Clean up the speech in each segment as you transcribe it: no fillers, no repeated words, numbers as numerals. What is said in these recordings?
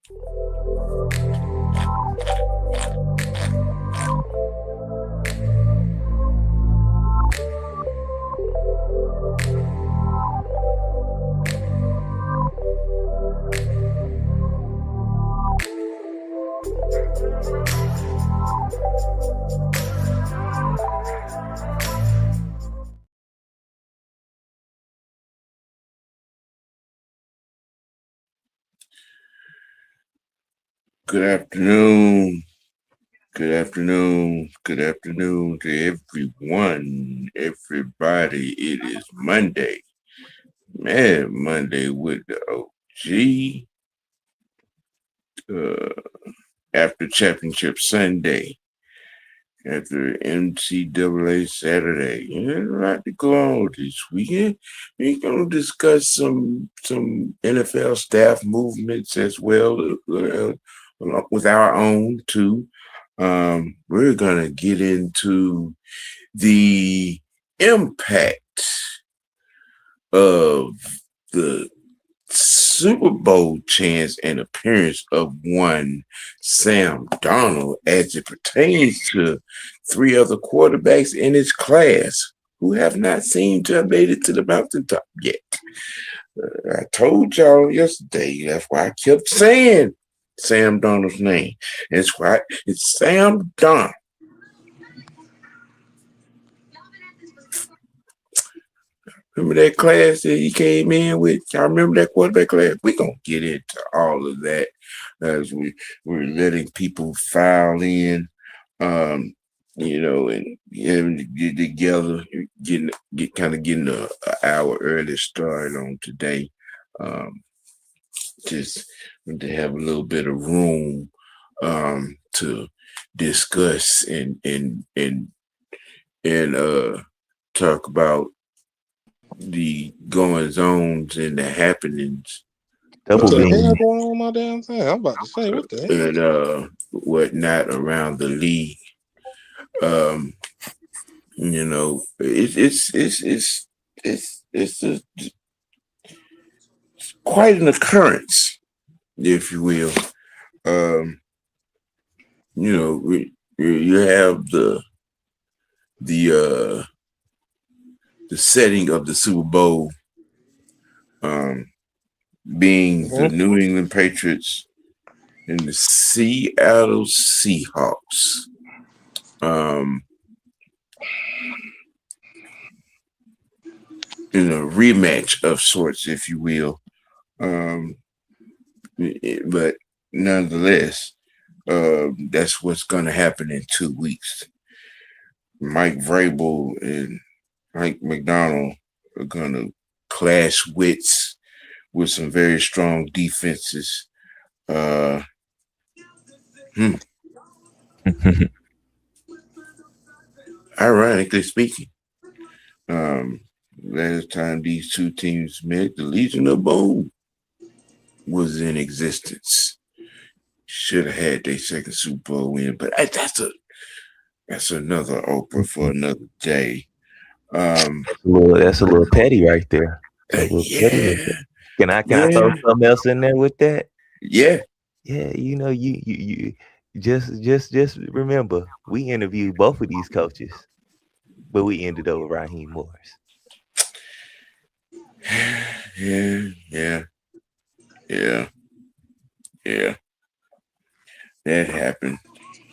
Good afternoon. Good afternoon. Good afternoon to everyone, everybody. It is Monday. Man, Monday with the OG. After Championship Sunday. After NCAA Saturday. There's a lot to go on this weekend. We're going to discuss some NFL staff movements as well, along with our own too. We're going to get into the impact of the Super Bowl chance and appearance of one Sam Darnold as it pertains to three other quarterbacks in his class who have not seemed to have made it to the mountaintop yet. I told y'all yesterday, that's why I kept saying Sam Darnold's name. That's why it's Sam Darnold. Remember that class that he came in with? Y'all remember that quarterback class? We're going to get into all of that as we're letting people file in, and get together, getting an hour early start on today. Just to have a little bit of room to discuss and talk about the goings-ons and the happenings. What the hell going on my damn thing? I'm about to say, what the hell? And whatnot around the league. It's quite an occurrence, if you will. You have the setting of the Super Bowl being the New England Patriots and the Seattle Seahawks. In a rematch of sorts, if you will. But nonetheless, that's what's going to happen in 2 weeks. Mike Vrabel and Mike McDonald are going to clash wits with some very strong defenses. Ironically speaking, last time these two teams met, the Legion of Boom was in existence. Should have had their second Super Bowl win, but that's another Oprah for another day. That's a little petty right there. Yeah. Can I throw something else in there with that? Yeah. Yeah, you just remember we interviewed both of these coaches, but we ended up with Raheem Morris. Yeah. That happened.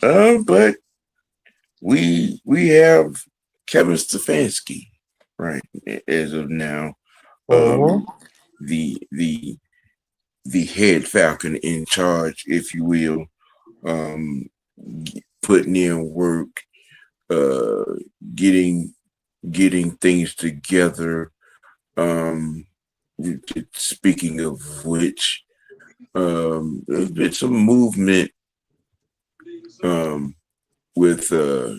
But we have Kevin Stefanski, right, as of now. The head Falcon in charge, if you will, putting in work, getting things together. Speaking of which, there's been some movement with our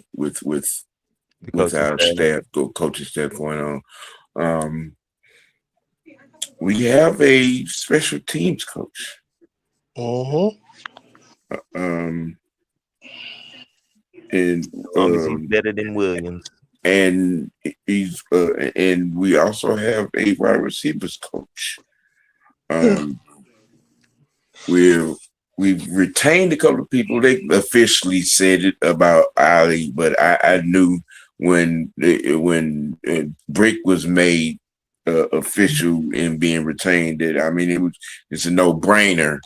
staff, coaching staff going on. We have a special teams coach. And as long as he's better than Williams. And he's and we also have a wide receivers coach. We're we've retained a couple of people. They officially said it about Ali, but I knew when Brick was made official and being retained that it's a no brainer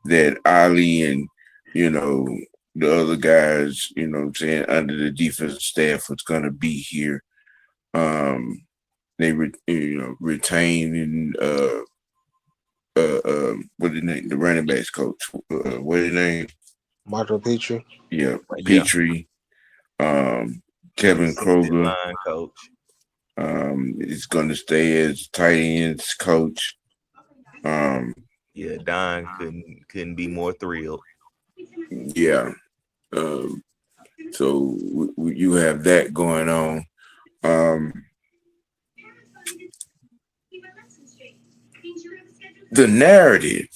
that Ali and the other guys what I'm saying under the defensive staff was going to be here. They retained and what his name, the running backs coach, what his name? Michael Petrie. Yeah, Petrie. Kevin Kroger. Line coach. Is going to stay as tight ends coach. Yeah, Don couldn't be more thrilled. Yeah. So you have that going on. The narrative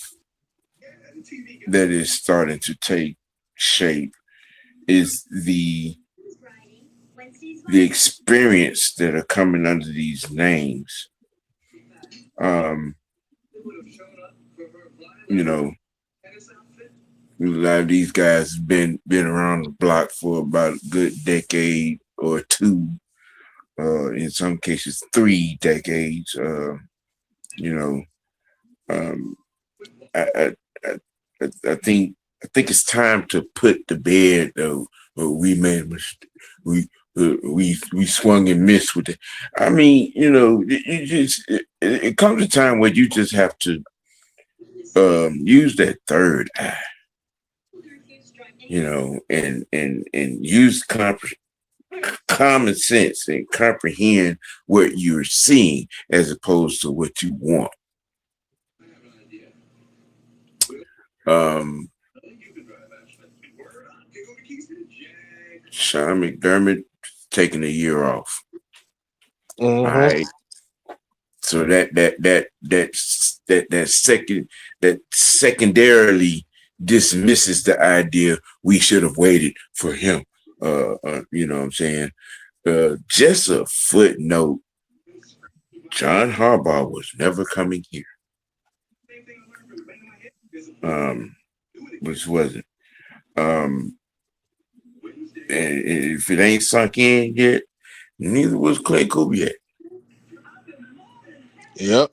that is starting to take shape is the experience that are coming under these names. A lot of these guys have been around the block for about a good decade or two, in some cases 3 decades. I think it's time to put to bed though. We made a mistake. We swung and missed with it. It comes a time where you just have to use that third eye, and use common sense and comprehend what you're seeing as opposed to what you want. Sean McDermott taking a year off. Mm-hmm. All right. So that secondarily dismisses the idea we should have waited for him. You know what I'm saying? Just a footnote. John Harbaugh was never coming here. Which wasn't. And if it ain't sunk in yet, neither was Clay Kubiak. Yep.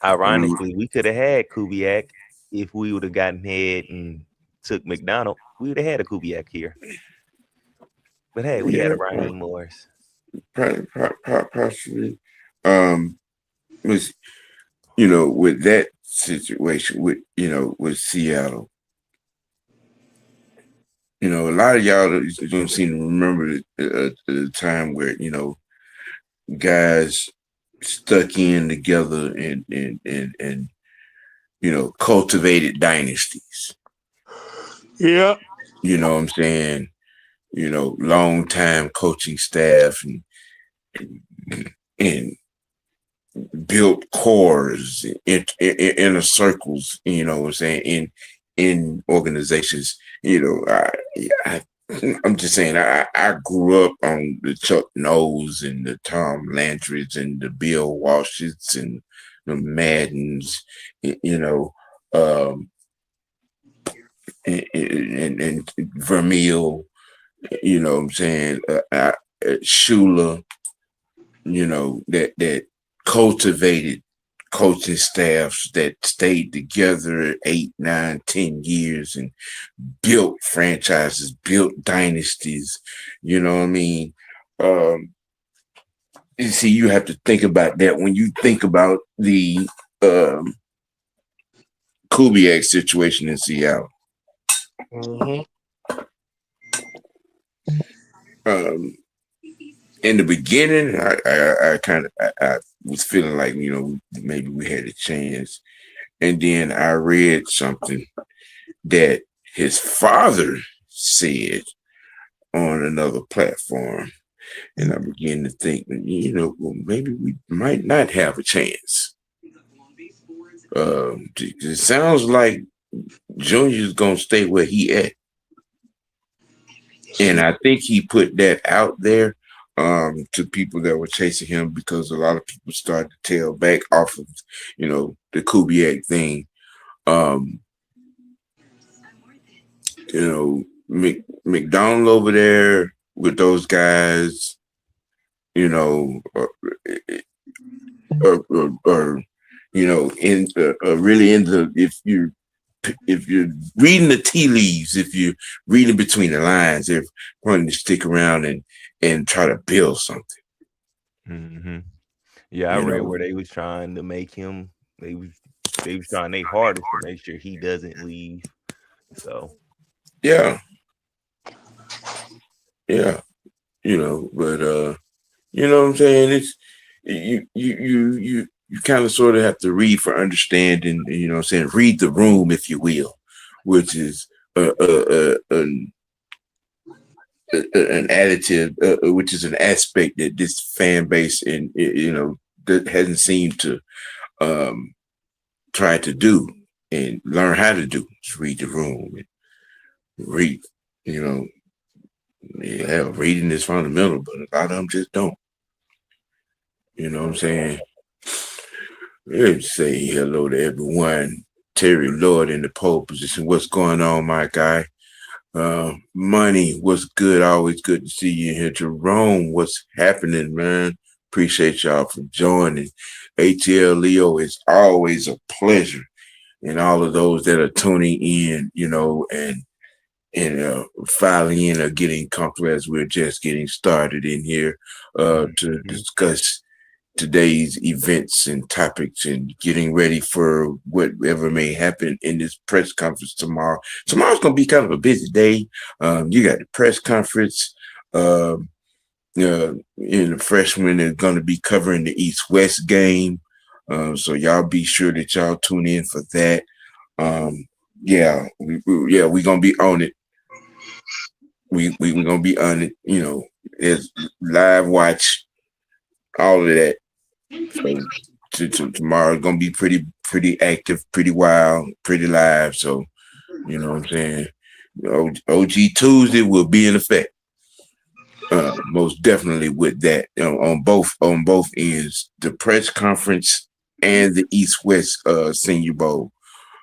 Ironically, we could have had Kubiak if we would have gotten ahead and took McDonald. We would have had a Kubiak here. But hey, we had a Raheem Morris. Possibly. With that situation, with Seattle, a lot of y'all don't seem to remember the time where guys stuck in together and cultivated dynasties. Yeah. You know what I'm saying? Long time coaching staff and built cores, inner circles, what I'm saying, in organizations. I'm just saying, I grew up on the Chuck Knowles and the Tom Landrys and the Bill Walshes and the Maddens, and Vermeil, what I'm saying, Shula, that cultivated coaching staffs that stayed together 8, 9, 10 years and built franchises, built dynasties. You know what I mean? You see, you have to think about that when you think about the Kubiak situation in Seattle. Mm-hmm. In the beginning, I was feeling like, maybe we had a chance. And then I read something that his father said on another platform. And I began to think, maybe we might not have a chance. It sounds like Junior's going to stay where he at. And I think he put that out there to people that were chasing him because a lot of people started to tail back off of, the Kubiak thing. Um, McDonald over there with those guys, you know, or in really in the if you're reading the tea leaves, if you're reading between the lines, they're wanting to stick around and try to build something. Mm-hmm. Yeah, I read where they was trying to make him. They was trying their hardest to make sure he doesn't leave. So yeah, but you know what I'm saying? It's you kind of sort of have to read for understanding. You know what I'm saying? Read the room, if you will, which is an additive, which is an aspect that this fan base and that hasn't seemed to try to do and learn how to do. Just read the room and read. Reading is fundamental, but a lot of them just don't. You know what I'm saying? Let's say hello to everyone. Terry Lord in the pole position. What's going on, my guy? Money, what's good? Always good to see you here. Jerome, what's happening, man? Appreciate y'all for joining. ATL Leo, it's always a pleasure. And all of those that are tuning in, and filing in or getting comfortable as we're just getting started in here to discuss today's events and topics and getting ready for whatever may happen in this press conference tomorrow. Tomorrow's going to be kind of a busy day. You got the press conference. The freshmen are going to be covering the East-West game. So y'all be sure that y'all tune in for that. We're going to be on it. We're going to be on it. There's live watch, all of that. So tomorrow is gonna be pretty active, pretty wild, pretty live. So you know what I'm saying. OG Tuesday will be in effect. Most definitely with that on both ends, the press conference and the East-West Senior Bowl.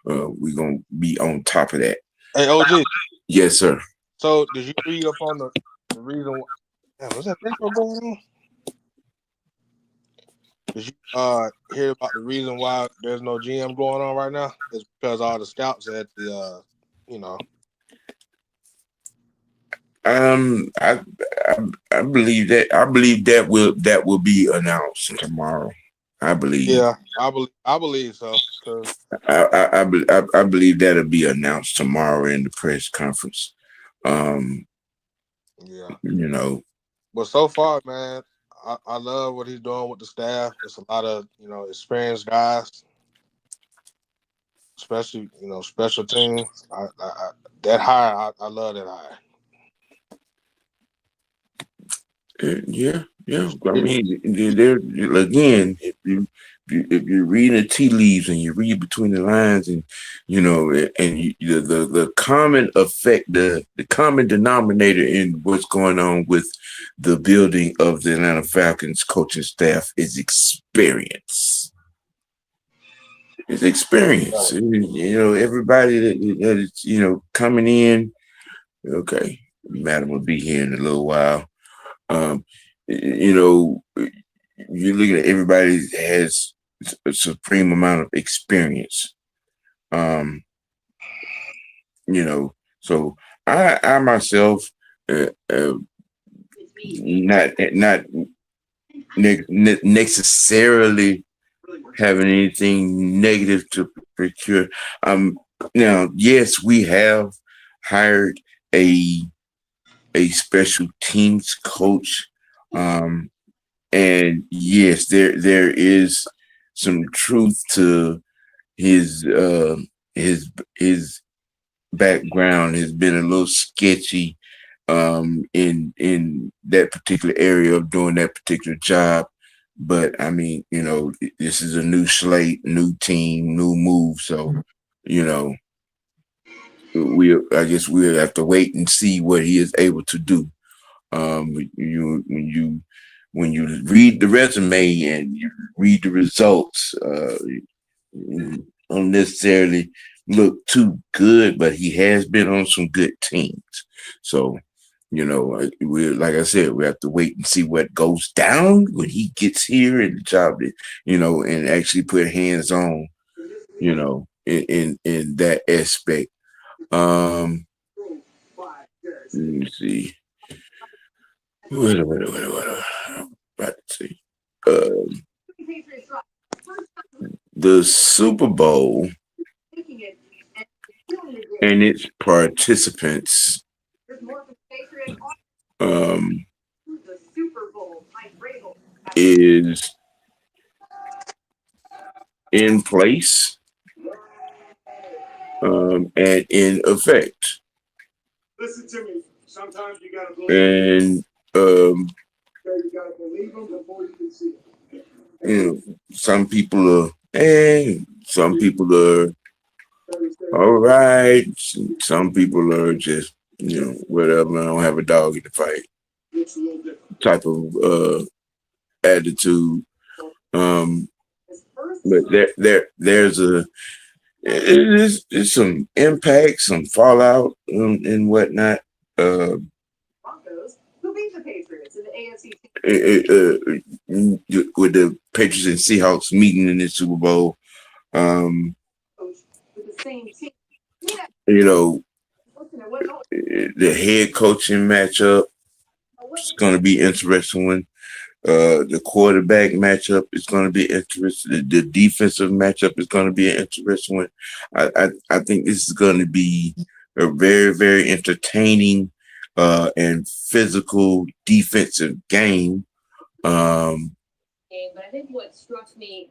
We're gonna be on top of that. Hey, OG. Yes, sir. So did you read up on the reason? Was that baseball going on? Did you hear about the reason why there's no GM going on right now? It's because all the scouts at the, I believe that. I believe that will be announced tomorrow. I believe. Yeah, I believe so. I believe that'll be announced tomorrow in the press conference. But so far, man, I love what he's doing with the staff. It's a lot of experienced guys, especially special teams. That hire, I love that hire. Yeah. I mean, there again, if you're reading the tea leaves and you read between the lines, and the common effect, the common denominator in what's going on with the building of the Atlanta Falcons coaching staff is experience. It's experience. Everybody that is coming in. Okay, Madam will be here in a little while. You're looking at everybody that has a supreme amount of experience. So I myself, not necessarily having anything negative to procure. Now, yes, we have hired a special teams coach. And yes, there is some truth to his background has been a little sketchy in that particular area of doing that particular job. But I mean, this is a new slate, new team, new move. So, I guess we'll have to wait and see what he is able to do. When you read the resume and you read the results, don't necessarily look too good, but he has been on some good teams. So, we like I said, we have to wait and see what goes down when he gets here and the job, and actually put hands on, in that aspect. Let me see. What I'm about to see. The Super Bowl and its participants is in place and in effect. Listen to me. Sometimes you gotta believe. And You gotta believe them before you can see them. some people are, some people are all right. Some people are just, whatever. I don't have a dog in the fight type of attitude. But there's some impact, some fallout, and whatnot. Broncos, who beat the Patriots in the AFC. With the Patriots and Seahawks meeting in the Super Bowl, With the same team. the head coaching matchup is going to be interesting one. The quarterback matchup is going to be interesting. The defensive matchup is going to be an interesting one. I think this is going to be a very, very entertaining and physical defensive game. But I think what struck me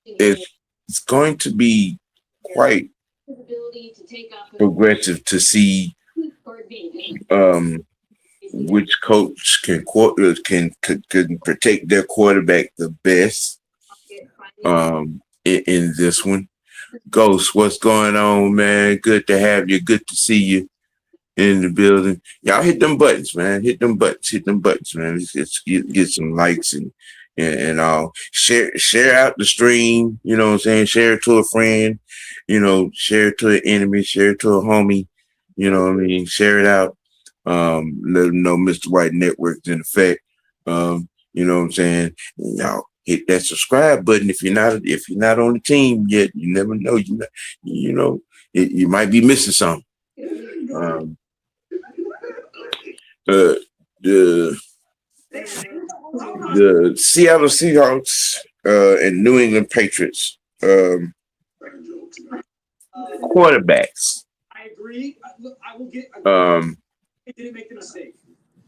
it's going to be quite progressive to see which coach can protect their quarterback the best in this one. Ghost, what's going on, man? Good to have you. Good to see you in the building. Y'all hit them buttons, man. Hit them buttons, man. Let's get some likes and all. Share out the stream, you know what I'm saying? Share it to a friend, share it to an enemy, share it to a homie, you know what I mean? Share it out. Let them know Mr. White Network's in effect. You know what I'm saying? Y'all hit that subscribe button if you're not on the team yet. You never know. You might be missing something. The Seattle Seahawks and New England Patriots quarterbacks. I agree. I will get. He didn't make the mistake.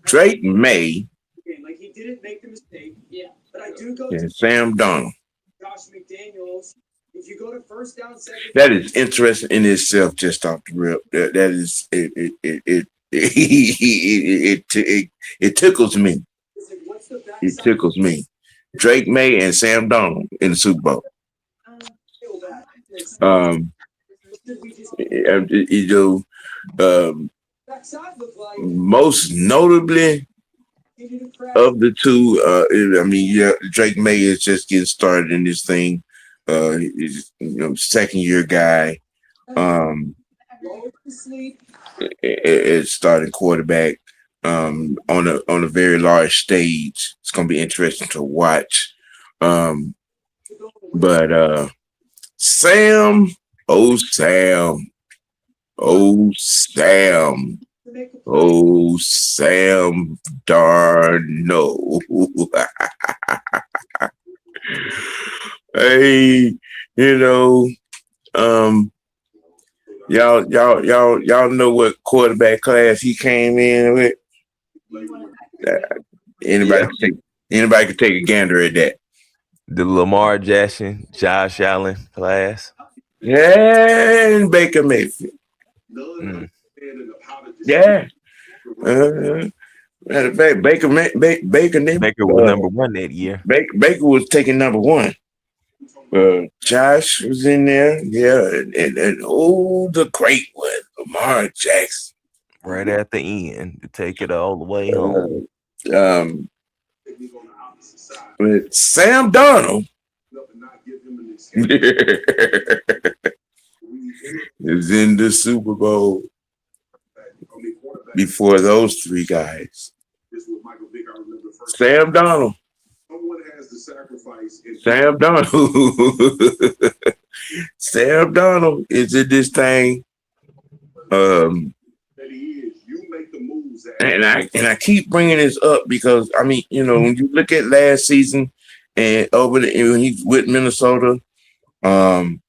Drake May. Like he didn't make the mistake. Yeah. But I do go and Sam Darnold. Josh McDaniels. If you go to first down, second. That is interesting in itself, just off the rip. That is it tickles me. It tickles me. Drake May and Sam Darnold in the Super Bowl. Most notably of the two, Drake May is just getting started in this thing. He's second year guy. It's starting quarterback on a very large stage. It's gonna be interesting to watch. But Sam Darnold. Hey, y'all know what quarterback class he came in with? Anybody can take a gander at that. The Lamar Jackson, Josh Allen class. And Baker Mayfield. Yeah. Matter of fact, Baker was number one that year. Baker was taking number one. Josh was in there, yeah, and the great one, Lamar Jackson. Right at the end to take it all the way home. But Sam Darnold is in the Super Bowl before those three guys. Sam Darnold. Sam Darnold. Sam Darnold is in this thing. And I keep bringing this up because I mean, you know, when you look at last season and when he's with Minnesota, I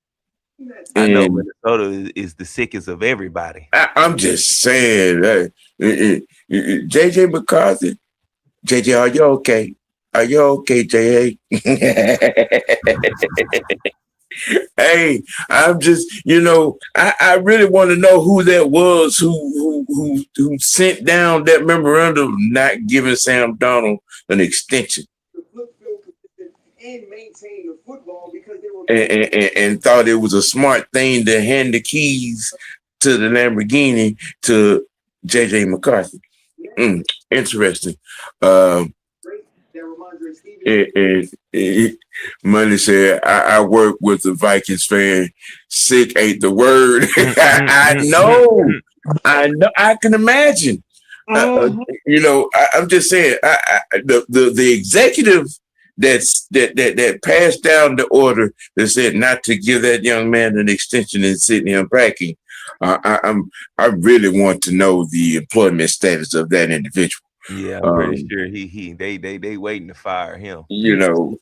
know Minnesota is the sickest of everybody. I'm just saying, JJ McCarthy, JJ, are you okay? Are you okay, JJ? Hey, I'm just, you know, I really want to know who that was who sent down that memorandum not giving Sam Darnold an extension. And maintain the football because they were and thought it was a smart thing to hand the keys to the Lamborghini to JJ McCarthy. Interesting. Money said, I work with a Vikings fan. Sick ain't the word. I know. I can imagine. You know, I'm just saying. The executive that passed down the order that said not to give that young man an extension and sitting him packing. I really want to know the employment status of that individual. Yeah, I'm pretty sure they waiting to fire him. You know,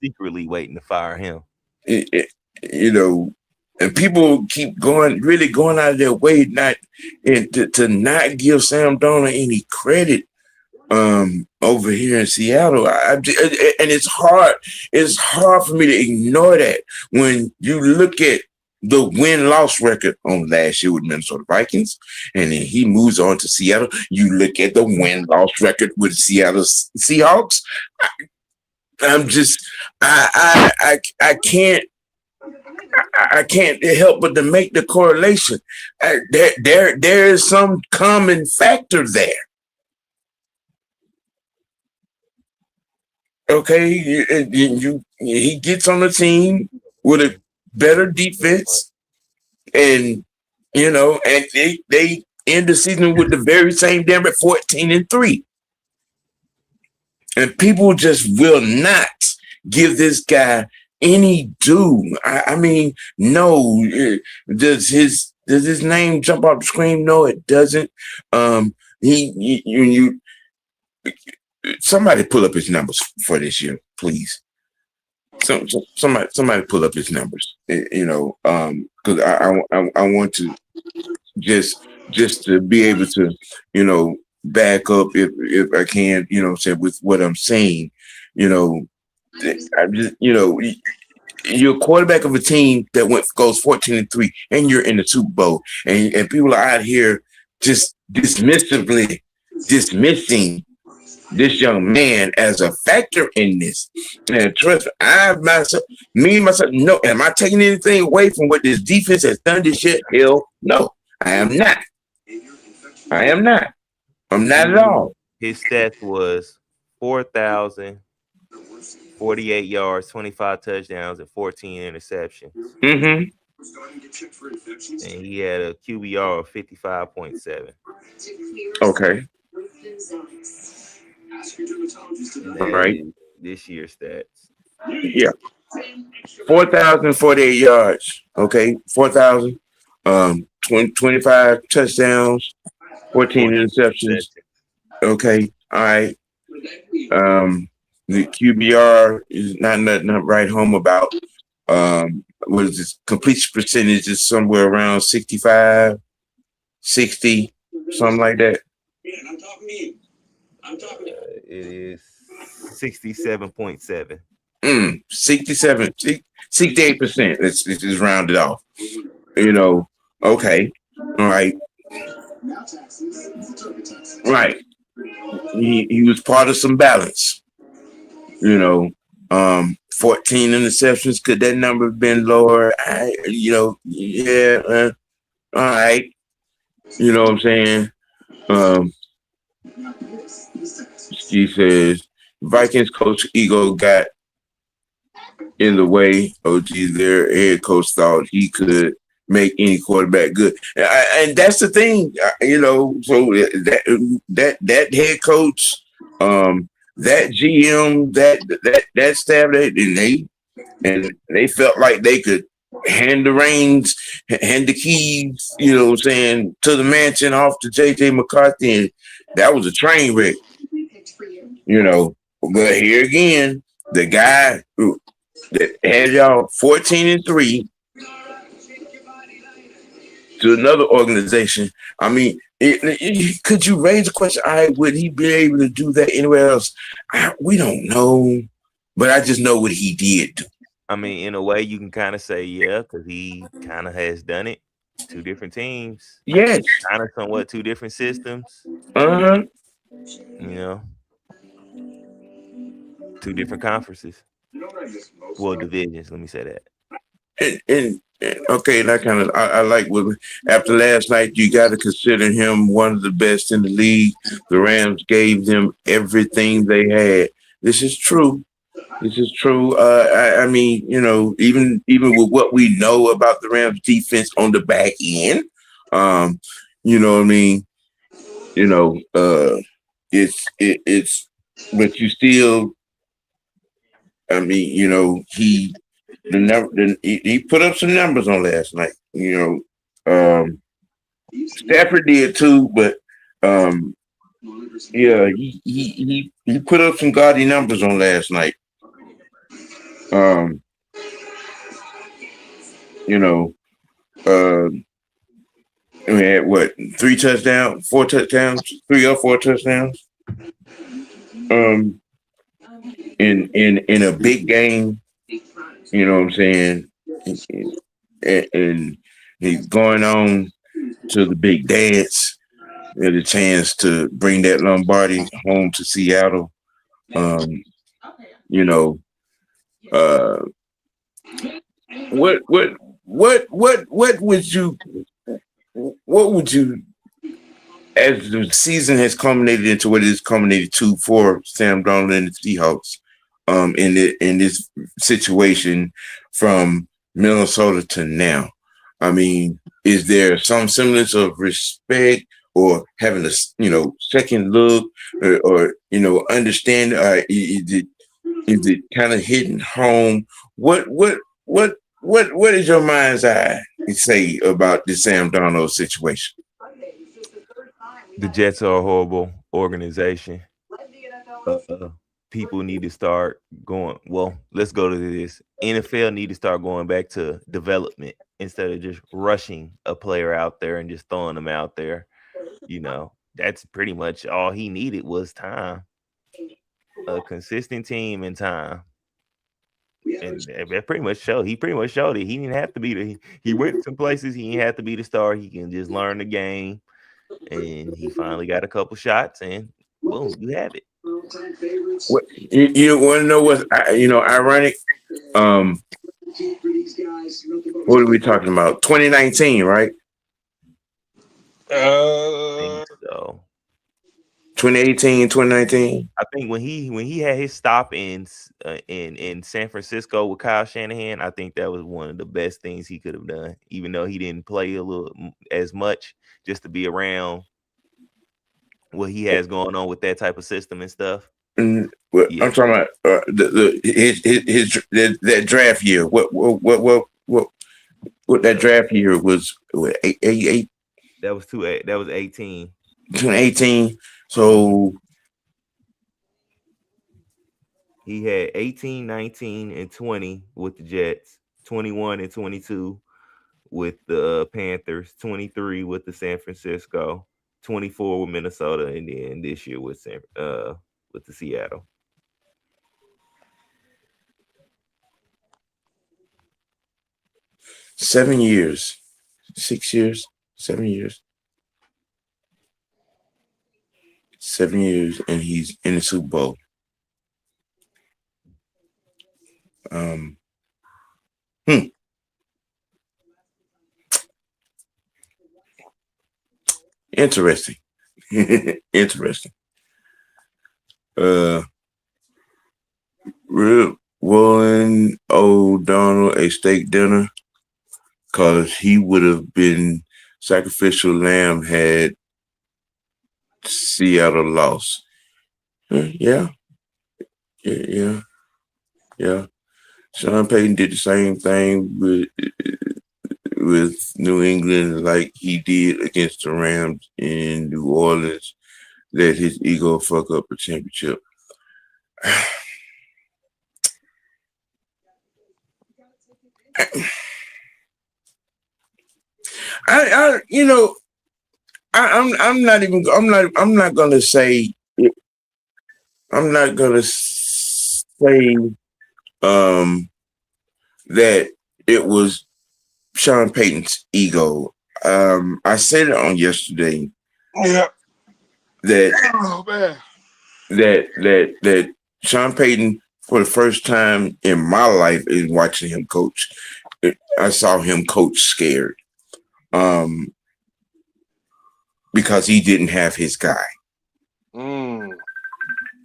secretly waiting to fire him. You know, and people keep going out of their way to not give Sam Darnold any credit over here in Seattle. And it's hard for me to ignore that when you look at the win-loss record on last year with Minnesota Vikings, and then he moves on to Seattle. You look at the win-loss record with Seattle Seahawks. I can't help but to make the correlation. There is some common factor there. Okay, he gets on the team with a better defense, and you know, and they end the season with the very same damn at 14-3, and people just will not give this guy any due. I mean, no. Does his name jump off the screen? No, it doesn't. Somebody pull up his numbers for this year, please. Somebody pull up his numbers. You know, because I want to just to be able to, you know, back up if I can, you know, say with what I'm saying. You know, I just, you know, you're a quarterback of a team that goes 14-3, and you're in the Super Bowl, and people are out here just dismissively dismissing this young man as a factor in this. And trust me, myself, no. Am I taking anything away from what this defense has done this year? Hell no. I am not. I'm not at all. His stats was 4,048 yards, 25 touchdowns, and 14 interceptions. Mm-hmm. And he had a QBR of 55.7. Okay. All right. This year's stats. Yeah. 4,048 yards. Okay. 4,000. 25 touchdowns, 14 interceptions. Okay. All right. The QBR is not nothing to write home about. What is this? Completion percentage is somewhere around 65, 60, something like that. It is 67.7. 67, 68%. Let's just round it off. You know, okay. All right. Right. He was part of some balance. You know, 14 interceptions. Could that number have been lower? All right. You know what I'm saying? She says Vikings coach ego got in the way. OG, their head coach thought he could make any quarterback good, and that's the thing, you know. So that head coach, that GM, that staff, they felt like they could hand the reins, hand the keys, you know what I'm saying, to the mansion off to JJ McCarthy, and that was a train wreck, you know. But here again, the guy that had y'all 14-3 to another organization. I mean, could you raise the question? Would he be able to do that anywhere else? We don't know, but I just know what he did do. I mean, in a way, you can kind of say, yeah, because he kind of has done it. 2 different teams. Yes. Kind of somewhat 2 different systems. Uh-huh. You know, 2 different conferences. Well, divisions. Let me say that. And okay, that kind of I like what after last night. You got to consider him one of the best in the league. The Rams gave them everything they had. This is true. This is true. I mean, you know, even with what we know about the Rams defense on the back end, you know what I mean. You know, it's, but you still. I mean, you know, he put up some numbers on last night. You know, Stafford did too, but yeah, he put up some gaudy numbers on last night. You know, we had what 3 touchdowns, 4 touchdowns, 3 or 4 touchdowns. In a big game, you know what I'm saying, and he's going on to the big dance. Had a chance to bring that Lombardi home to Seattle. You know, what would you, as the season has culminated into what it is culminated to for Sam Darnold and the Seahawks, in this situation from Minnesota to now? I mean, is there some semblance of respect or having a second look or understand? Is it kind of hitting home? What is your mind's eye say about the Sam Darnold situation? The Jets are a horrible organization. People need to start going. Well, let's go to this. NFL need to start going back to development instead of just rushing a player out there and just throwing them out there. You know, that's pretty much all he needed was time, a consistent team and time. And that pretty much showed. He pretty much showed it. He didn't have to be he went some places he didn't have to be the star. He can just learn the game. And he finally got a couple shots, and boom, you have it. What you want to know? What's ironic? What are we talking about? 2019, right? So 2018, 2019. I think when he had his stop in San Francisco with Kyle Shanahan, I think that was one of the best things he could have done. Even though he didn't play a little as much, just to be around what he has going on with that type of system and stuff. I'm talking about that draft year. What that draft year was? What, eight? That was 18. 2018. So he had 18, 19, and 20 with the Jets, 21 and 22 with the Panthers, 23 with the San Francisco, 24 with Minnesota, and then this year with the Seattle. $7 years, 6 years, 7 years. 7 years, and he's in the Super Bowl. Interesting. Interesting. Willing old Donald a steak dinner because he would have been sacrificial lamb had Seattle lost. Yeah. Sean Payton did the same thing with New England like he did against the Rams in New Orleans. Let his ego fuck up a championship. I'm not gonna say that it was Sean Payton's ego. I said it on yesterday. Yeah. That Sean Payton, for the first time in my life, in watching him coach, I saw him coach scared. Because he didn't have his guy. You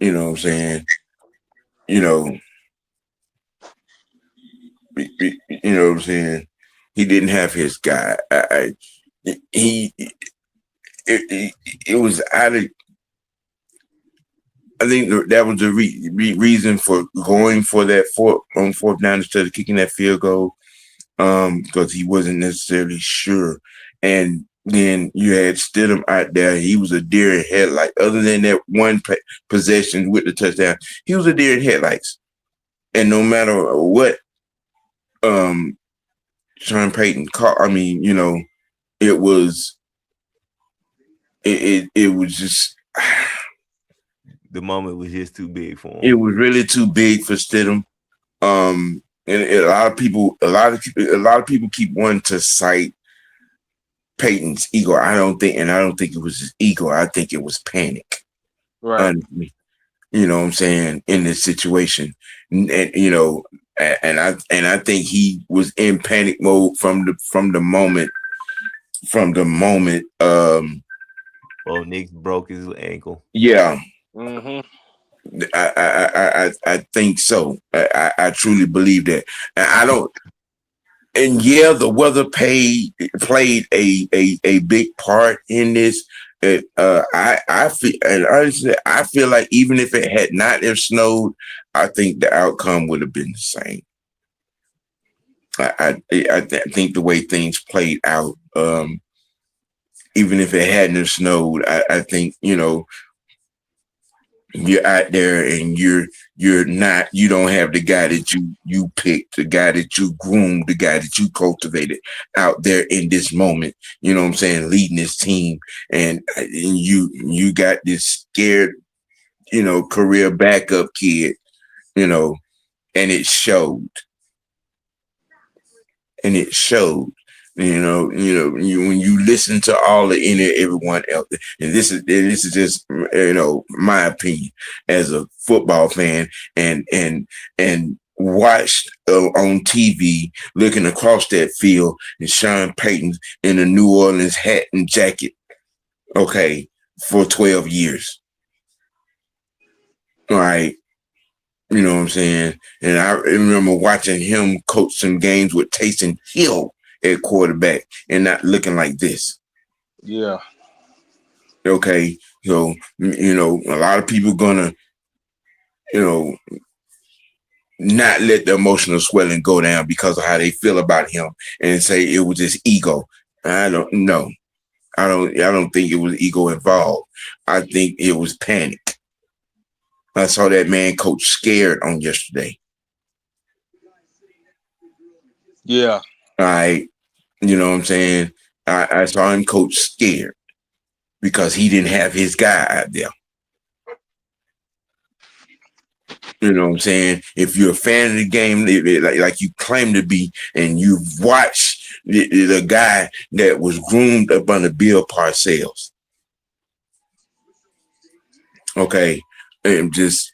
know what I'm saying? You know what I'm saying? He didn't have his guy. It was out of. I think that was the reason for going for that fourth down instead of kicking that field goal, because he wasn't necessarily sure. And then you had Stidham out there. He was a deer in headlights. Other than that one possession with the touchdown, he was a deer in headlights. And no matter what, Sean Payton caught. I mean, it was. It was just. The moment was just too big for him. It was really too big for Stidham. And a lot of people keep wanting to cite Peyton's ego. I don't think it was his ego. I think it was panic. Right. You know what I'm saying, in this situation. And I think he was in panic mode from the moment. Well, Nick broke his ankle. Yeah. Mm-hmm. I think so. I truly believe that. And I don't. And yeah, the weather played a big part in this. I feel, and honestly, I feel like even if it had not have snowed, I think the outcome would have been the same. I think the way things played out, even if it hadn't have snowed, I think you're out there and you don't have the guy that you picked, the guy that you groomed, the guy that you cultivated out there in this moment, you know what I'm saying, leading this team, and you got this scared, career backup kid, and it showed. When you listen to all the everyone else, and this is just my opinion as a football fan, and watched on TV looking across that field and Sean Payton in a New Orleans hat and jacket, okay, for 12 years. All right. You know what I'm saying? And I remember watching him coach some games with Taysom Hill at quarterback and not looking like this. Yeah. Okay. So, a lot of people gonna, not let the emotional swelling go down because of how they feel about him and say it was just ego. I don't know. I don't think it was ego involved. I think it was panic. I saw that man coach scared on yesterday. Yeah. All right. You know what I'm saying? I saw him coach scared because he didn't have his guy out there. You know what I'm saying? If you're a fan of the game, like you claim to be, and you've watched the guy that was groomed up under Bill Parcells. Okay. And just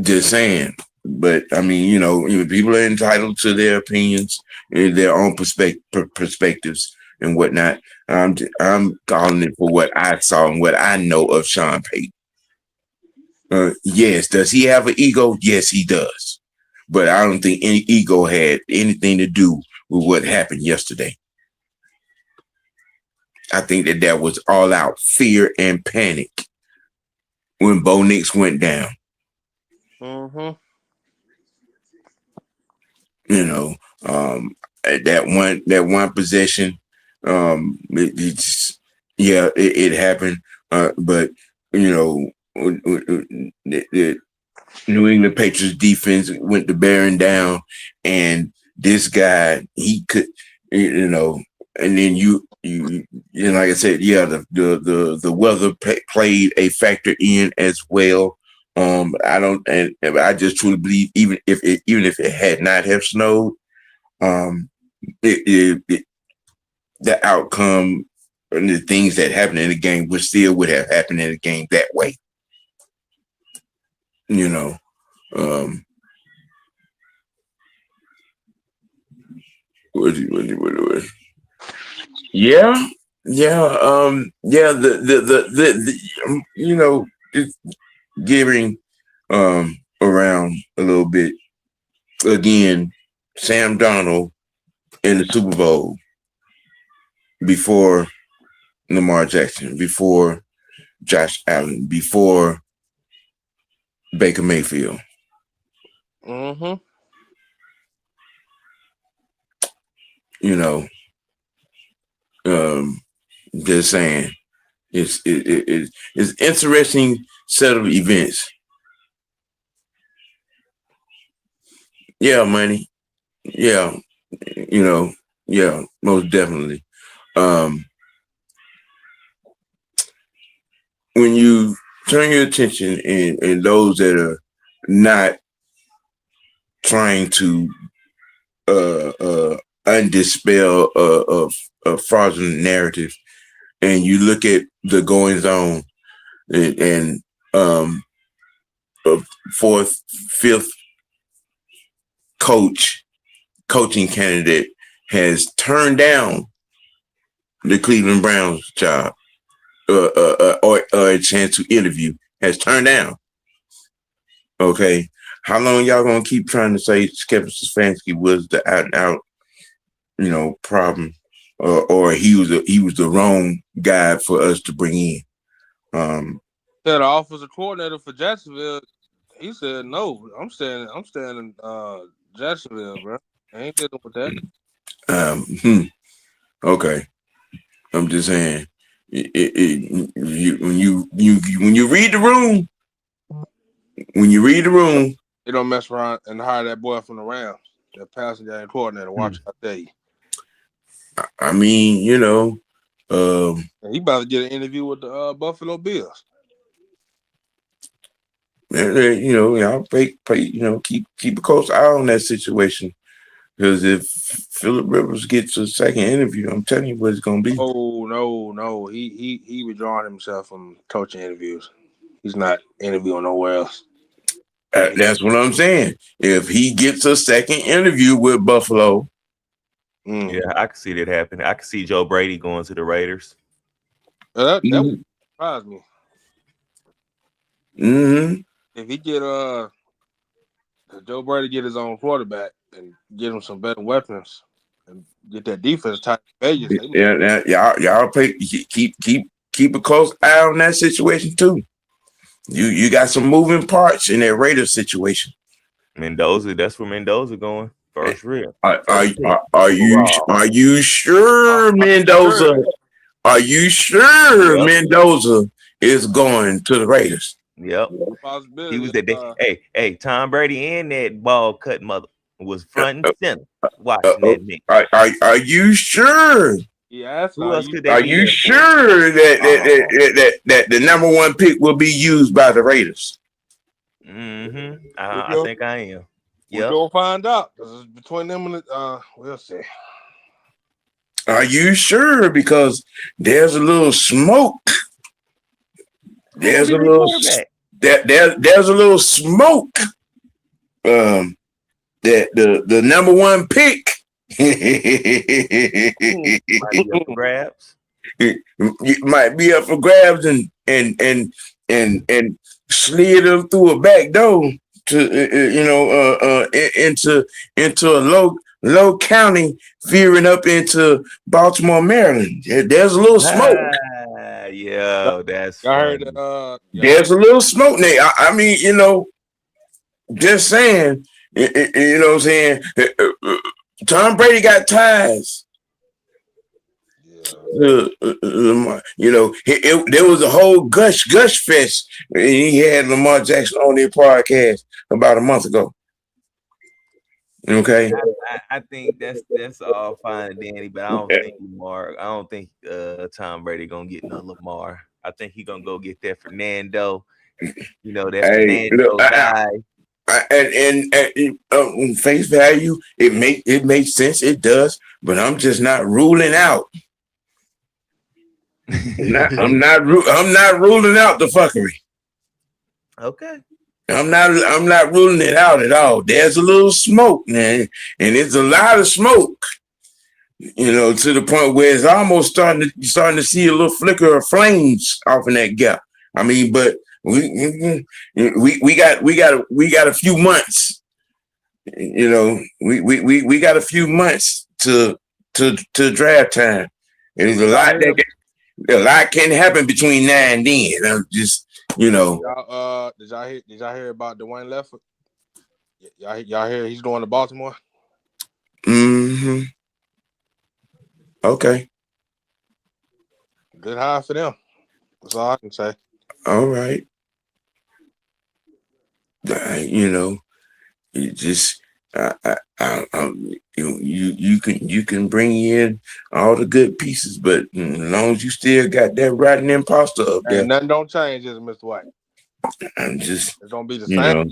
saying. But I mean, people are entitled to their opinions, their own perspectives and whatnot. I'm calling it for what I saw and what I know of Sean Payton. Yes. Does he have an ego? Yes, he does. But I don't think any ego had anything to do with what happened yesterday. I think that was all out fear and panic when Bo Nix went down. Mm-hmm. You know, that one possession, it happened. But you know, the New England Patriots defense went to bearing down, and this guy, he could, you know, and then you like I said, yeah, the weather played a factor in as well. I just truly believe even if it had not have snowed, the outcome and the things that happened in the game would have happened in the game that way. You know, what? Yeah, the you know, just giving around a little bit again. Sam Darnold in the Super Bowl before Lamar Jackson, before Josh Allen, before Baker Mayfield. Mm-hmm. You know, just saying, it's interesting set of events. Yeah, money. Yeah, you know, yeah, most definitely. When you turn your attention and those that are not trying to undispel a fraudulent narrative, and you look at the goings on and fourth, fifth coaching candidate has turned down the Cleveland Browns job or a chance to interview, has turned down. Okay, how long y'all gonna keep trying to say Kevin Stefanski was the out and out, you know, problem, or he was the wrong guy for us to bring in? The offensive coordinator for Jacksonville, he said no. I'm staying in Jacksonville, bro. I ain't dealing with that. Okay, I'm just saying. When you read the room, you don't mess around and hire that boy from the Rams, that passing game coordinator. Watch, I tell you. I mean, you know, he about to get an interview with the Buffalo Bills. You know, y'all pay, you know, keep a close eye on that situation, because if Phillip Rivers gets a second interview, I'm telling you what it's gonna be. Oh no, he withdrawing himself from coaching interviews. He's not interviewing nowhere else. That's what I'm saying. If he gets a second interview with Buffalo, yeah, I can see that happen. I can see Joe Brady going to the Raiders. That would surprise me. Mm-hmm. If he get Joe Brady get his own quarterback and get him some better weapons and get that defense tight in Vegas. Y'all keep a close eye on that situation too. You got some moving parts in that Raiders situation. Mendoza, that's where Mendoza going. First real. Are you sure Mendoza? Are you sure Mendoza is going to the Raiders? Yep. He was that. Hey, Tom Brady and that ball cut mother was front and center watching that nigga. Are you sure? Yeah. Who else could Are you sure that the number one pick will be used by the Raiders? Mm-hmm. I think I am. We're gonna find out. It's between them and we'll see. Are you sure? Because there's a little smoke. There's a little smoke. That the number one pick grabs. It might be up for grabs, and and slid him through a back door to into a low county, veering up into Baltimore, Maryland. There's a little smoke. Yo, that's Y'all heard funny. There's a little smoke there. I mean, just saying. You know what I'm saying? Tom Brady got ties. There was a whole gush fest. And he had Lamar Jackson on their podcast about a month ago. Okay, I think that's all fine and dandy, but I don't think Tom Brady gonna get no Lamar. I think he gonna go get that Fernando. That Fernando guy. And face value, it makes sense. It does, but I'm just not ruling out. I'm not ruling out the fuckery. Okay. I'm not ruling it out at all. There's a little smoke, man, and it's a lot of smoke. To the point where it's almost starting to see a little flicker of flames off in that gap. I mean, but we got a few months. We got a few months to draft time. There's a lot can happen between now and then. I'm just. Did y'all hear about Dwayne Leffert? Y'all hear he's going to Baltimore? Mm-hmm. Okay. Good hire for them. That's all I can say. All right. You just you can bring in all the good pieces, but as long as you still got that rotten imposter up there, and nothing don't change, is it, Mr. White? I'm just. It's gonna be the same.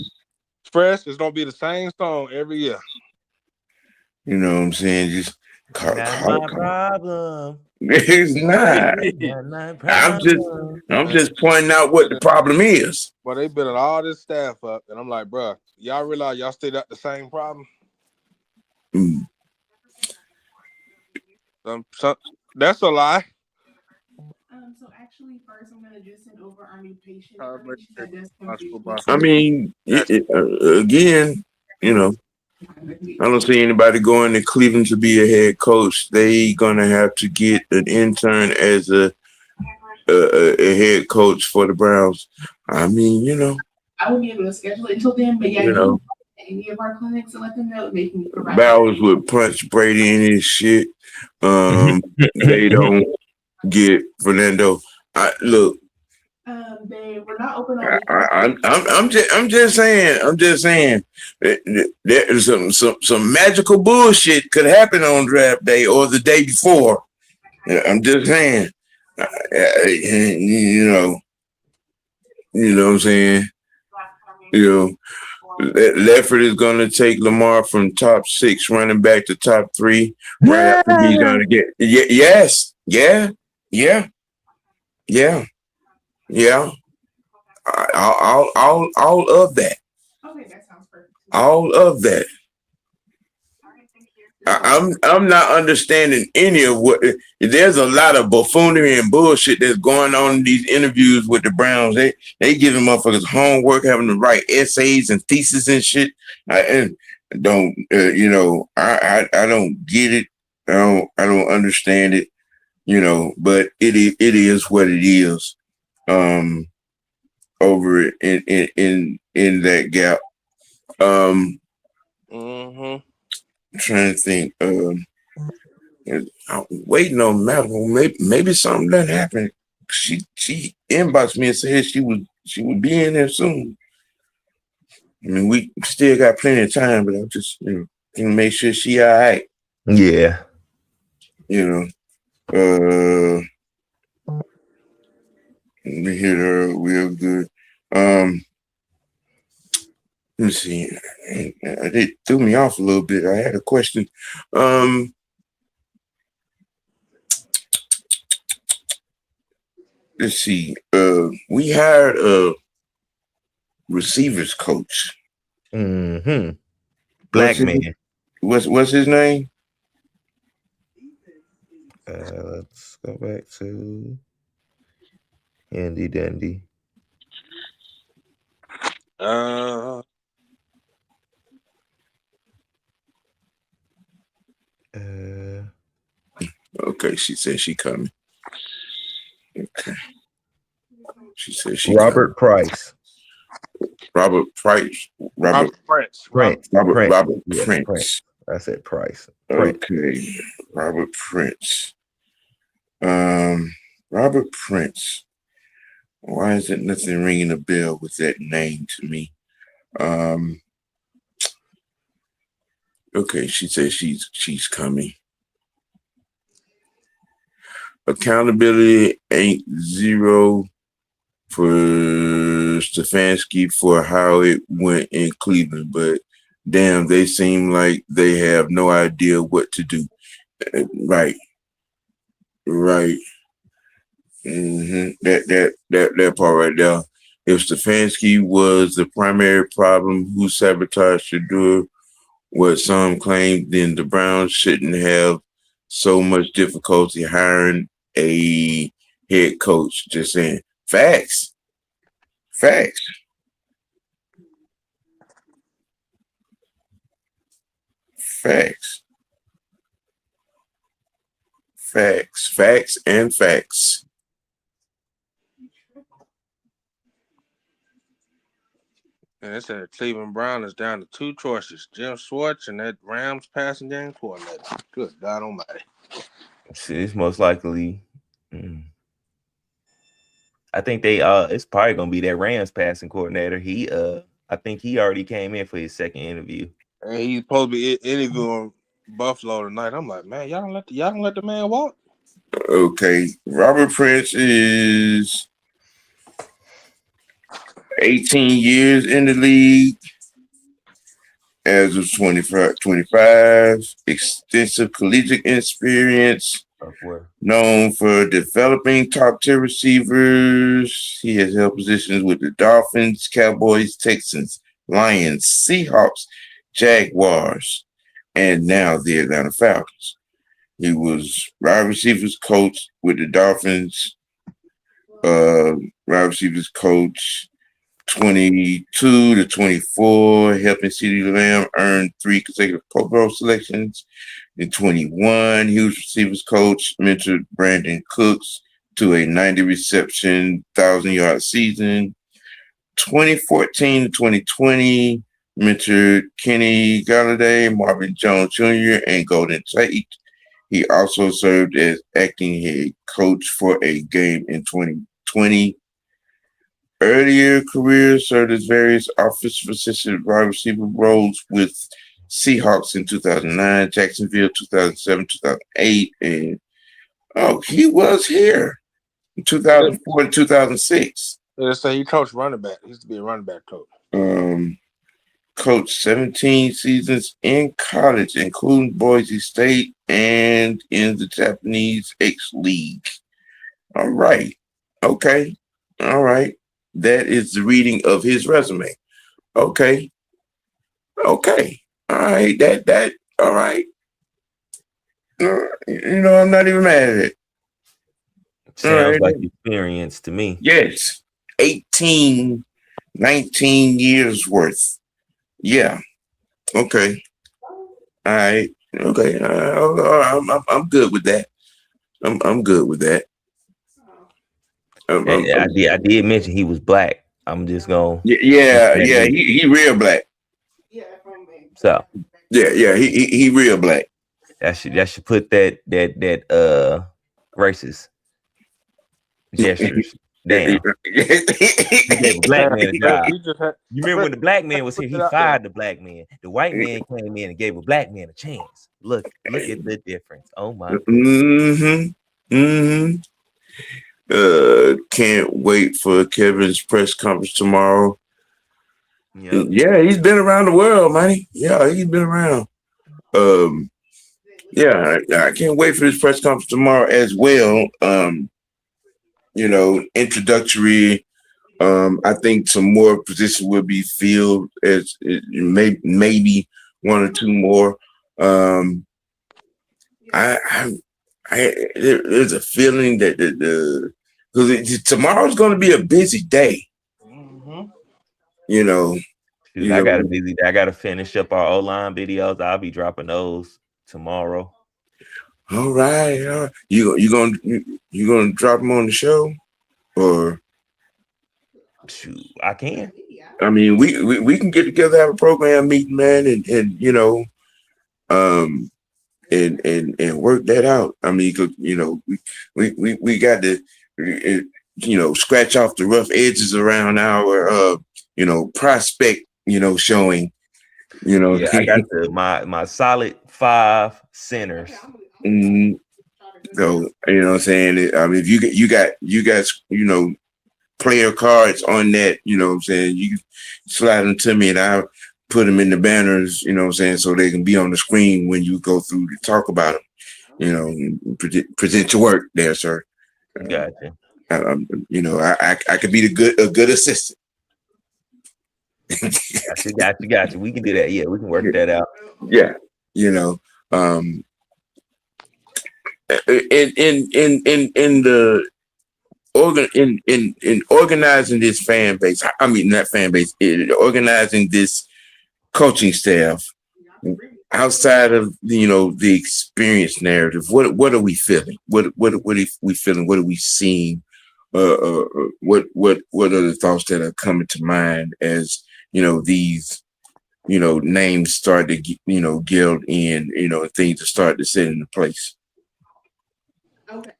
Fresh. It's gonna be the same song every year. You know what I'm saying? Just my problem. It's not. I'm just pointing out what the problem is. Well, they building all this staff up, and I'm like, bro, y'all realize y'all still got the same problem? Mm. That's a lie. So actually, first I'm gonna just send over our new patient. I mean, again, I don't see anybody going to Cleveland to be a head coach. They gonna have to get an intern as a head coach for the Browns. I mean, I won't be able to schedule it until then, but yeah, any of our clinics and let them know they can provide. Bowers would punch Brady in his shit. They don't get Fernando. Look. They were not open on. I'm just saying. There's some magical bullshit could happen on draft day or the day before. I'm just saying. You know what I'm saying. Leffert is going to take Lamar from top 6 running back to top 3. Right after he's going to get all of that. Okay, that sounds perfect. All of that. I'm not understanding any of what. There's a lot of buffoonery and bullshit that's going on in these interviews with the Browns. They giving motherfuckers homework, having to write essays and theses and shit. I don't get it. I don't understand it. But it is what it is. Over in that gap. Mm-hmm. I'm trying to think. I'm waiting on Malcolm. Maybe something done happened. She inboxed me and said she would be in there soon. I mean, we still got plenty of time, but I'm just can make sure she all right. Yeah. We hit her real good. Let me see. It threw me off a little bit. I had a question. Let's see. We hired a receivers coach. Mm-hmm. Black man. What's his name? Let's go back to Andy Dandy. Okay, she said she coming. Okay. She said she Robert Price. Robert Price. Robert Prince. Prince. Robert Yeah, Prince. Prince. I said Price. Prince. Okay. Robert Prince. Robert Prince. Why is it nothing ringing a bell with that name to me? Okay, she says she's coming. Accountability ain't zero for Stefanski for how it went in Cleveland, but damn, they seem like they have no idea what to do. Right. That part right there. If Stefanski was the primary problem who sabotaged Shador, what some claim, then the Browns shouldn't have so much difficulty hiring a head coach. Just saying. Facts. Facts and facts. And it said Cleveland Brown is down to two choices: Jim Schwartz and that Rams passing game coordinator. Good God Almighty! It's most likely. I think they it's probably gonna be that Rams passing coordinator. I think he already came in for his second interview. And he's supposed to be interviewing Buffalo tonight. I'm like, man, y'all don't let the man walk. Okay, Robert Prince is 18 years in the league as of 25, extensive collegiate experience, known for developing top-tier receivers. He has held positions with the Dolphins, Cowboys, Texans, Lions, Seahawks, Jaguars, and now the Atlanta Falcons. He was wide receivers coach with the Dolphins, wide receivers coach 22 to 24, helping CeeDee Lamb earn 3 consecutive Pro Bowl selections. In 21, he was receivers coach, mentored Brandon Cooks to a 90 reception, 1,000-yard season. 2014 to 2020, mentored Kenny Galladay, Marvin Jones Jr., and Golden Tate. He also served as acting head coach for a game in 2020. Earlier career served as various offensive assistant wide receiver roles with Seahawks in 2009, Jacksonville 2007, 2008, and he was here in 2004 to 2006. They say he coached running back. He used to be a running back coach. Coached 17 seasons in college, including Boise State and in the Japanese X League. All right. Okay. All right. That is the reading of his resume. Okay. All right. That. All right. I'm not even mad at it. Sounds like experience to me. Yes. 18, 19 years worth. Yeah. Okay. All right. Okay. I'm good with that. I'm good with that. I did mention he was black. I'm just gonna. Yeah. He real black. So. Yeah. He real black. That should put that racist gestures down. He gave a black man a job. You remember when the black man was here? He fired the black man. The white man came in and gave a black man a chance. Look at the difference. Oh my goodness. Can't wait for Kevin's press conference tomorrow. Yep. Yeah, he's been around the world, man. Yeah, he's been around. Yeah, I can't wait for this press conference tomorrow as well. Introductory. I think some more positions will be filled as maybe one or two more. There's a feeling that because tomorrow's going to be a busy day. Mm-hmm. you know, Shoot, I gotta finish up our O-line videos. I'll be dropping those tomorrow. All right. You gonna drop them on the show, or Shoot, I can. I mean, we can get together, have a program meeting, man, and and work that out. I mean, we got to scratch off the rough edges around our prospect showing. Yeah, I got my solid 5 centers. Mm-hmm. So what I'm saying. I mean, if you got player cards on that, what I'm saying, you slide them to me and I'll put them in the banners, what I'm saying, so they can be on the screen when you go through to talk about them. Present your work there, sir. Gotcha. I could be a good assistant. Gotcha. We can do that. Yeah, we can work that out. Yeah, in organizing this fan base. I mean, not fan base. Organizing this coaching staff outside of the experience narrative. What are we feeling? What are we feeling? What are we seeing? What are the thoughts that are coming to mind as these names start to gild in, things to start to set into place? Okay.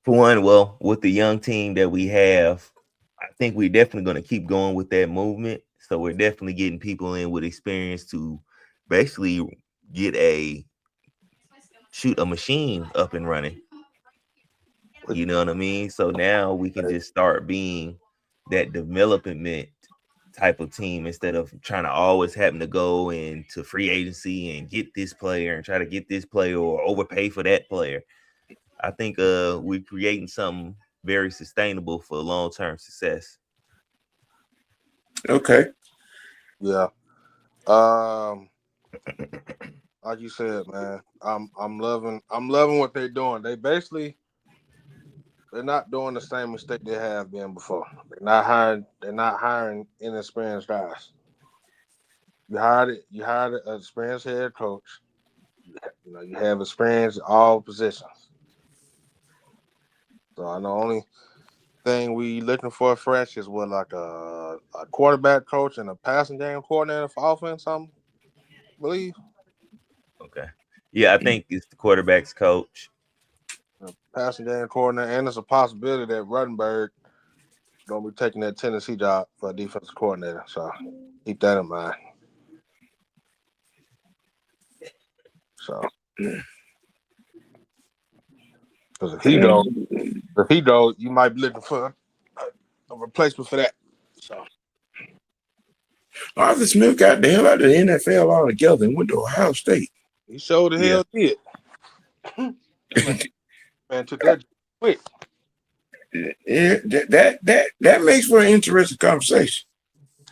For one, well, with the young team that we have, I think we're definitely going to keep going with that movement. So we're definitely getting people in with experience to basically get a machine up and running. You know what I mean? So now we can just start being that development type of team instead of trying to always having to go into free agency and get this player and try to get this player or overpay for that player. I think we're creating something very sustainable for long-term success. Okay. Yeah. Like you said, man, I'm loving what they're doing. They're not doing the same mistake they have been before. They're not hiring inexperienced guys. You hired an experienced head coach. You have experience in all positions. So I know only thing we looking for fresh is like a quarterback coach and a passing game coordinator for offense, I believe. Okay. Yeah, I think it's the quarterback's coach. A passing game coordinator, and there's a possibility that Ruttenberg gonna be taking that Tennessee job for a defensive coordinator. So keep that in mind. So because if he goes, you might be looking for a replacement for that. So Arthur Smith got the hell out of the NFL altogether and went to Ohio State. he showed the hell did. Man, took that quick. Yeah, that makes for an interesting conversation.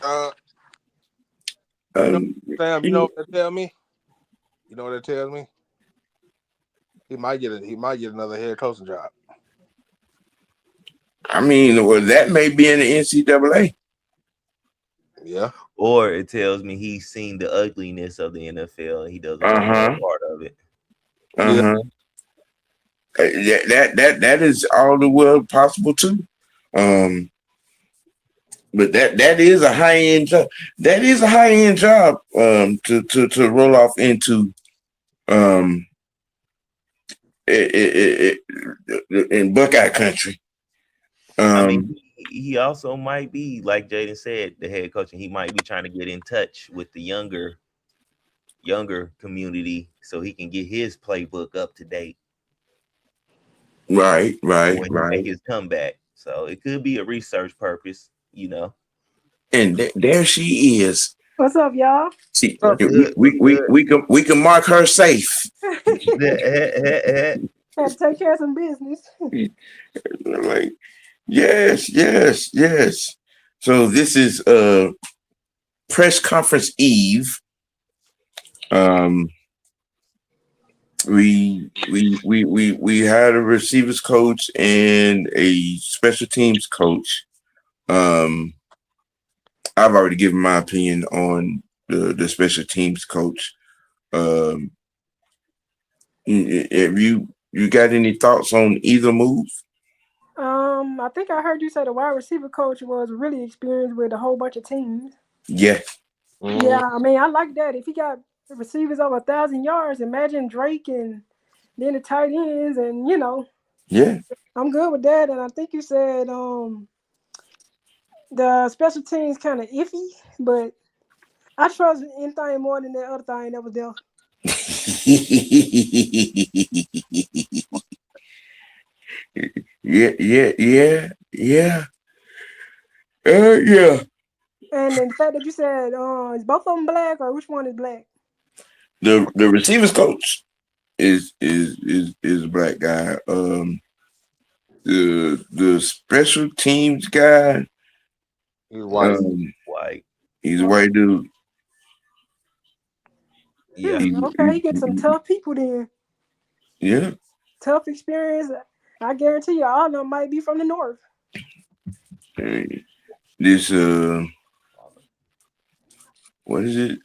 Sam, you know what that tell me? You know what that tells me? He might get another head coaching job. I mean, well, that may be in the NCAA. Yeah. Or it tells me he's seen the ugliness of the NFL and he doesn't want to be a part of it. Yeah. That is all the world possible too. But that is a high end job. That is a high end job to roll off into in Buckeye country. I mean, he also might be, like Jaden said, the head coach, and he might be trying to get in touch with the younger community so he can get his playbook up to date. Right. When he make his comeback. So it could be a research purpose, And there she is. What's up, y'all? See, we can mark her safe. Had to take care of some business. I'm like, yes. So this is press conference eve. We had a receivers coach and a special teams coach. I've already given my opinion on the special teams coach. Have you got any thoughts on either move? I think I heard you say the wide receiver coach was really experienced with a whole bunch of teams. Yeah. Yeah, I mean, I like that. If he got receivers over 1,000 yards, imagine Drake and then the tight ends, and Yeah. I'm good with that. And I think you said the special teams kind of iffy, but I trust anything more than that other thing that was there. Yeah. And then the fact that you said is both of them black, or which one is black? The receivers coach is a black guy. The special teams guy, He's white. White. He's a white dude. Yeah. Okay, he gets some tough people then. Yeah. Tough experience. I guarantee you, all of them might be from the north. This what is it?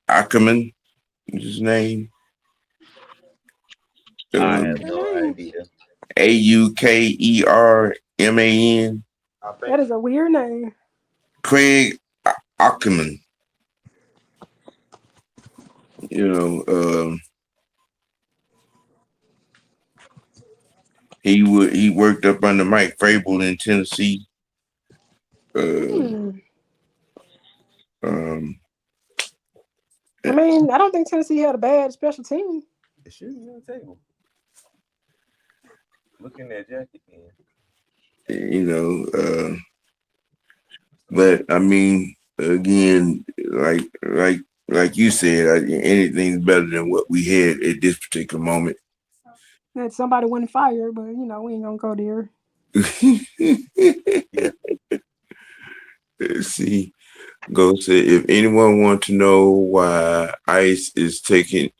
Ackerman is his name. I have no idea. AUKERMAN. That is a weird name. Craig Ackerman. He worked up under Mike Vrabel in Tennessee. I mean, I don't think Tennessee had a bad special team. It should be on the table. Looking at jacket then. But I mean, again, like you said, anything's better than what we had at this particular moment. That somebody wasn't fired, but we ain't gonna go there. Let's see. Go say, if anyone wants to know why ICE is taking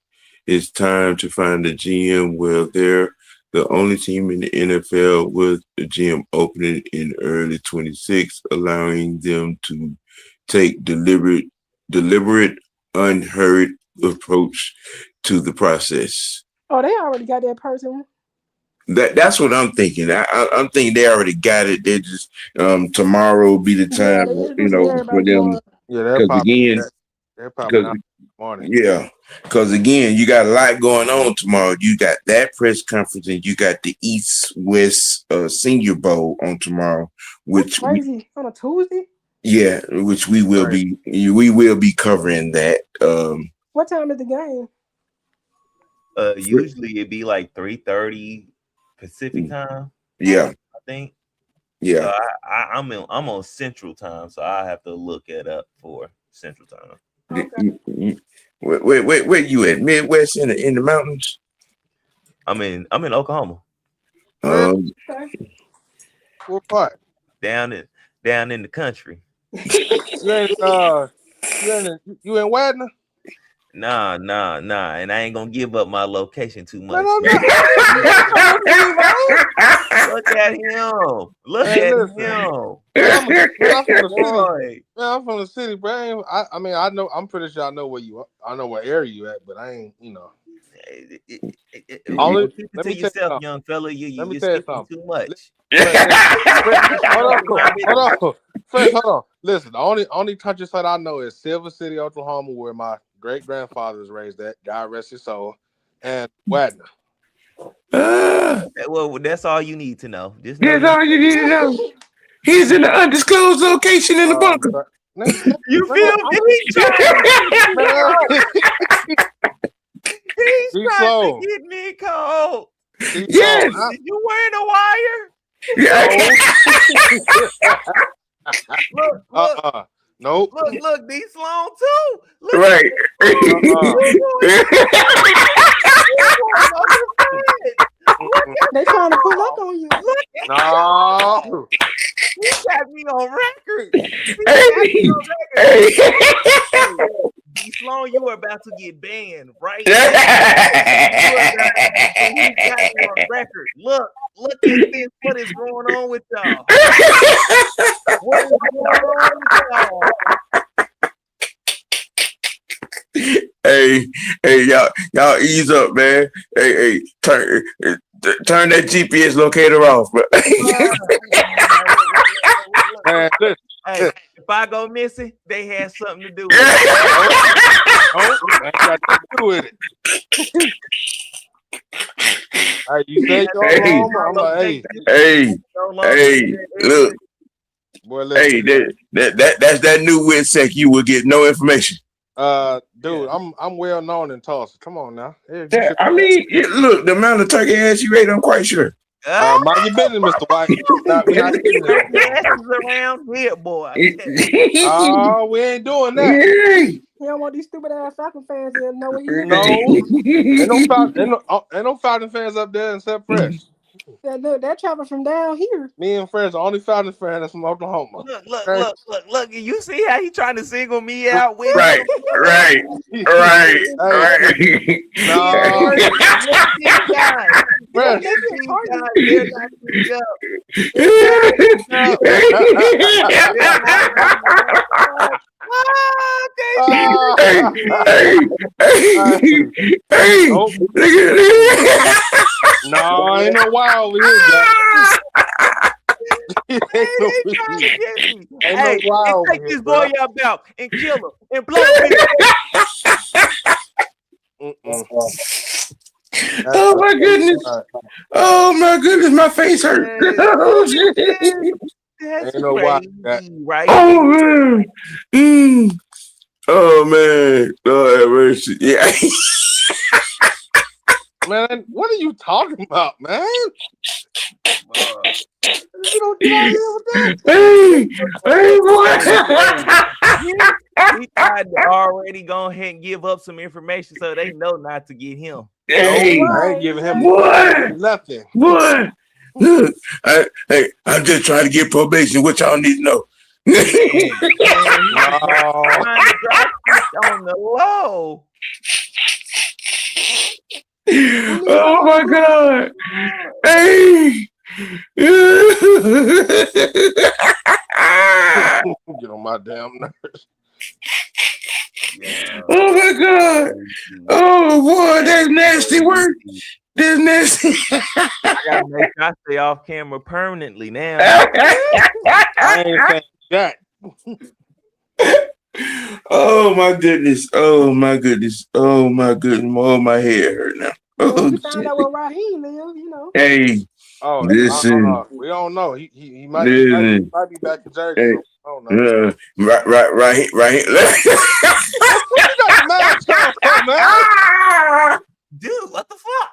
its time to find a GM, well, they're the only team in the NFL with the GM opening in early 26, allowing them to take deliberate, unhurried approach to the process. Oh, they already got that person. That's what I'm thinking. I'm thinking they already got it. They just tomorrow will be the time, for them. Yeah, they're probably not morning. Yeah, because again, you got a lot going on tomorrow. You got that press conference, and you got the East-West Senior Bowl on tomorrow, which that's crazy on a Tuesday. Yeah, which we will be covering that. What time is the game? Usually it'd be like 3:30 Pacific time. Yeah, I think. Yeah, so I'm on Central Time, so I have to look it up for Central Time. Okay. Where you at? Midwest in the mountains? I'm in Oklahoma. What part? Down in the country. You in Wagner? Nah, and I ain't gonna give up my location too much. No. Look at him. I'm from the city, bro. I mean, I know. I'm pretty sure I know where you are. I know what area you at, but I ain't. Only keep it to yourself, young fella. You're skipping too much. Hold on. First, hold on. Listen, the only country site I know is Silver City, Oklahoma, where my great-grandfather was raised at. God rest his soul. And Wagner. Well, that's all you need to know. That's all you need to know. He's in the undisclosed location in the bunker. You feel me? He's trying to get me cold. Yes. You wearing a wire? Yeah. Look. Nope. Look, these long too. Look, right. They trying to pull up on you. No. You got me on record. Hey. Sloan, you are about to get banned, right? record. Look at this. What is going on with y'all? What is going on with y'all? Hey, y'all ease up, man. Hey, turn that GPS locator off, bro. Man, Hey, if I go missing, they had something to do with I ain't got nothing to do with it. Hey, you say you're Hey. home? I'm like, Hey, look. boy, listen. Hey, that's that new WITSEC. You will get no information. Dude, I'm well known in Tulsa. Come on now. Hey, Yeah, I mean, look, the amount of turkey ass you ate, I'm quite sure. mind your business, Mr. White. We're not getting there. asses around here, boy. Oh, we ain't doing that. He don't want these stupid ass Falcon fans to know what he's No, ain't no Falcon fans up there except Fresh. That travel from down here. Me and Fresh, the only Falcon fan that's from Oklahoma. Look. You see how he trying to single me out with Right. No, Fresh. They're not keeping up. Hey. No, ain't no wild over here, Jack. Ain't no wild take over this here, boy bro. out belt and kill him and blow him. Oh my goodness! Oh my goodness! My face hurt. That's Ain't no wild, Jack. right? Oh man! Oh man! Oh have mercy! Yeah. Man, what are you talking about, man? You don't get out of here with that. Hey, boy! We tried to already go ahead and give up some information so they know not to get him. Hey, I ain't giving him boy! nothing. Boy! Look, I'm just trying to get probation. What y'all need to know? On the low. Oh my God! Hey! Get on my damn nerves. Yeah. Oh my God! Oh boy, that's nasty work. That's nasty. I gotta make sure I stay off camera permanently now. I ain't saying that. Oh my goodness! Oh my goodness! Oh my goodness! Oh my head hurt now. Well, we found out where Raheem lives, you know. Hey, Oh, listen. we don't know. He might be back in Jersey. Hey, I don't know. right here. What you got the mask on for, man? Dude, what the fuck?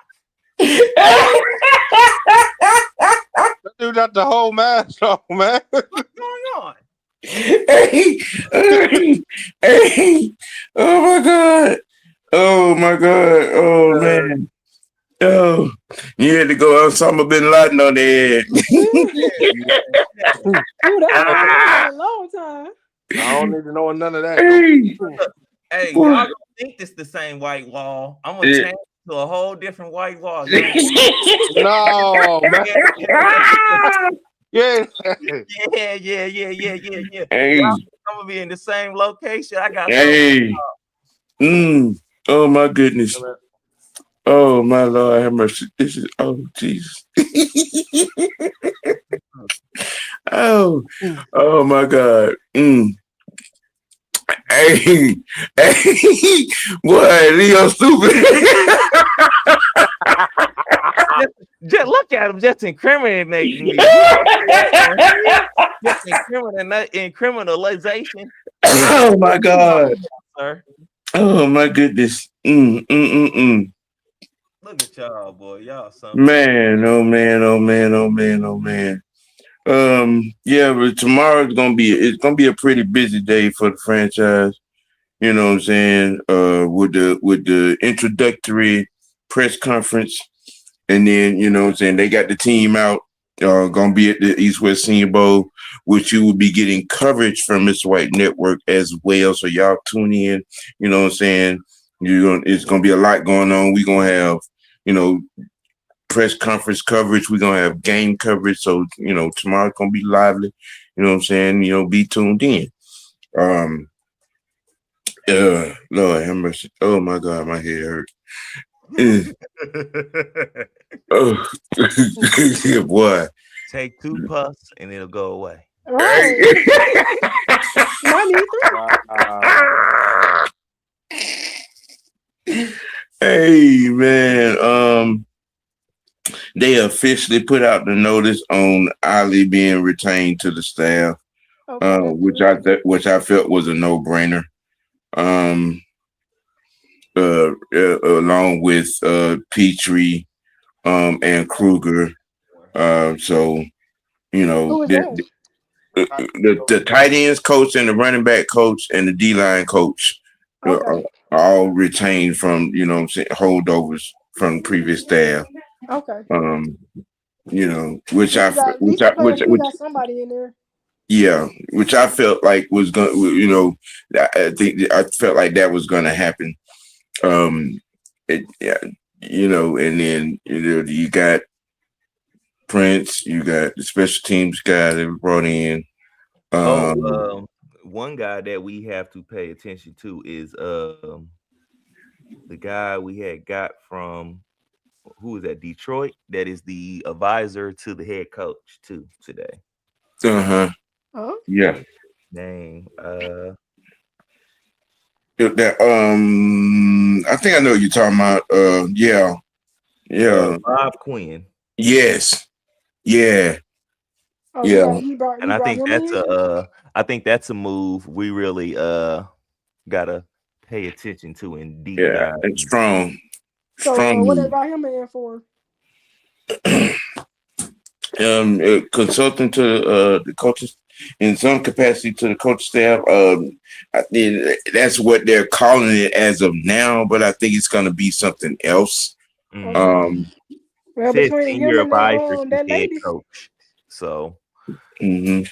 That dude got the whole mask on, man. What's going on? Hey, oh my God. Oh my God. Oh man. Oh, you had to go Osama bin Laden on the head. Ooh, that's been a long time. I don't need to know none of that. Hey, y'all don't think this the same white wall. I'm gonna change to a whole different white wall. No, man. Yeah. Hey. I'm gonna be in the same location. I got Oh my goodness. Oh my Lord, have mercy. This is Jesus. Oh my God. Hey, boy, Leo stupid. just look at him, just incriminating me. Just incriminalization. Oh my God. Sir. Oh my goodness. Look at y'all, boy. Y'all something. Man. Yeah, but tomorrow it's gonna be a pretty busy day for the franchise. You know what I'm saying? With the introductory press conference, and then you know what I'm saying, they got the team out, gonna be at the East West Senior Bowl, which you will be getting coverage from Mr. White Network as well. So y'all tune in, you know what I'm saying? It's gonna be a lot going on. We're gonna have, you know, press conference coverage. We're gonna have game coverage. So, tomorrow's gonna be lively. You know what I'm saying? Be tuned in. Lord have mercy. Oh my God, my head hurt. Oh boy. Take 2 puffs and it'll go away. Right. Might need 3. Hey man, they officially put out the notice on Ali being retained to the staff, Okay, which I felt was a no-brainer. Along with Petrie, and Kruger. So who is that? the tight ends coach and the running back coach and the D-line coach are all retained from, holdovers from previous staff. Okay. Which I got somebody in there. Yeah, which I felt like was going, I felt like that was going to happen. And then you got Prince, you got the special teams guy that brought in. One guy that we have to pay attention to is the guy we had got from, who is that, Detroit? That is the advisor to the head coach too today. Yeah. Name. That I think I know what you're talking about. Bob Quinn. Yes. Yeah. Yeah. And I think that's a move we really gotta pay attention to in deep dive. It's strong. So what they brought him in for? Consulting to the coaches in some capacity to the coach staff. I think that's what they're calling it as of now, but I think it's going to be something else. Well, between senior advisor to head coach, so we're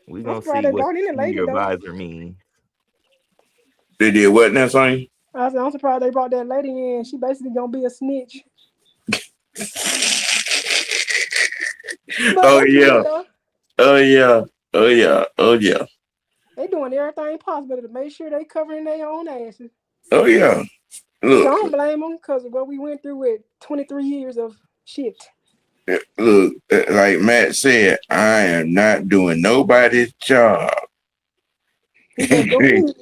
gonna see what senior advisor means. They did what now, Sonny? I'm surprised they brought that lady in. She basically gonna be a snitch. Oh yeah. They doing everything possible to make sure they covering their own asses. Oh yeah. Look, I don't blame them because of what we went through with 23 years of shit. Look, like Matt said, I am not doing nobody's job. Look,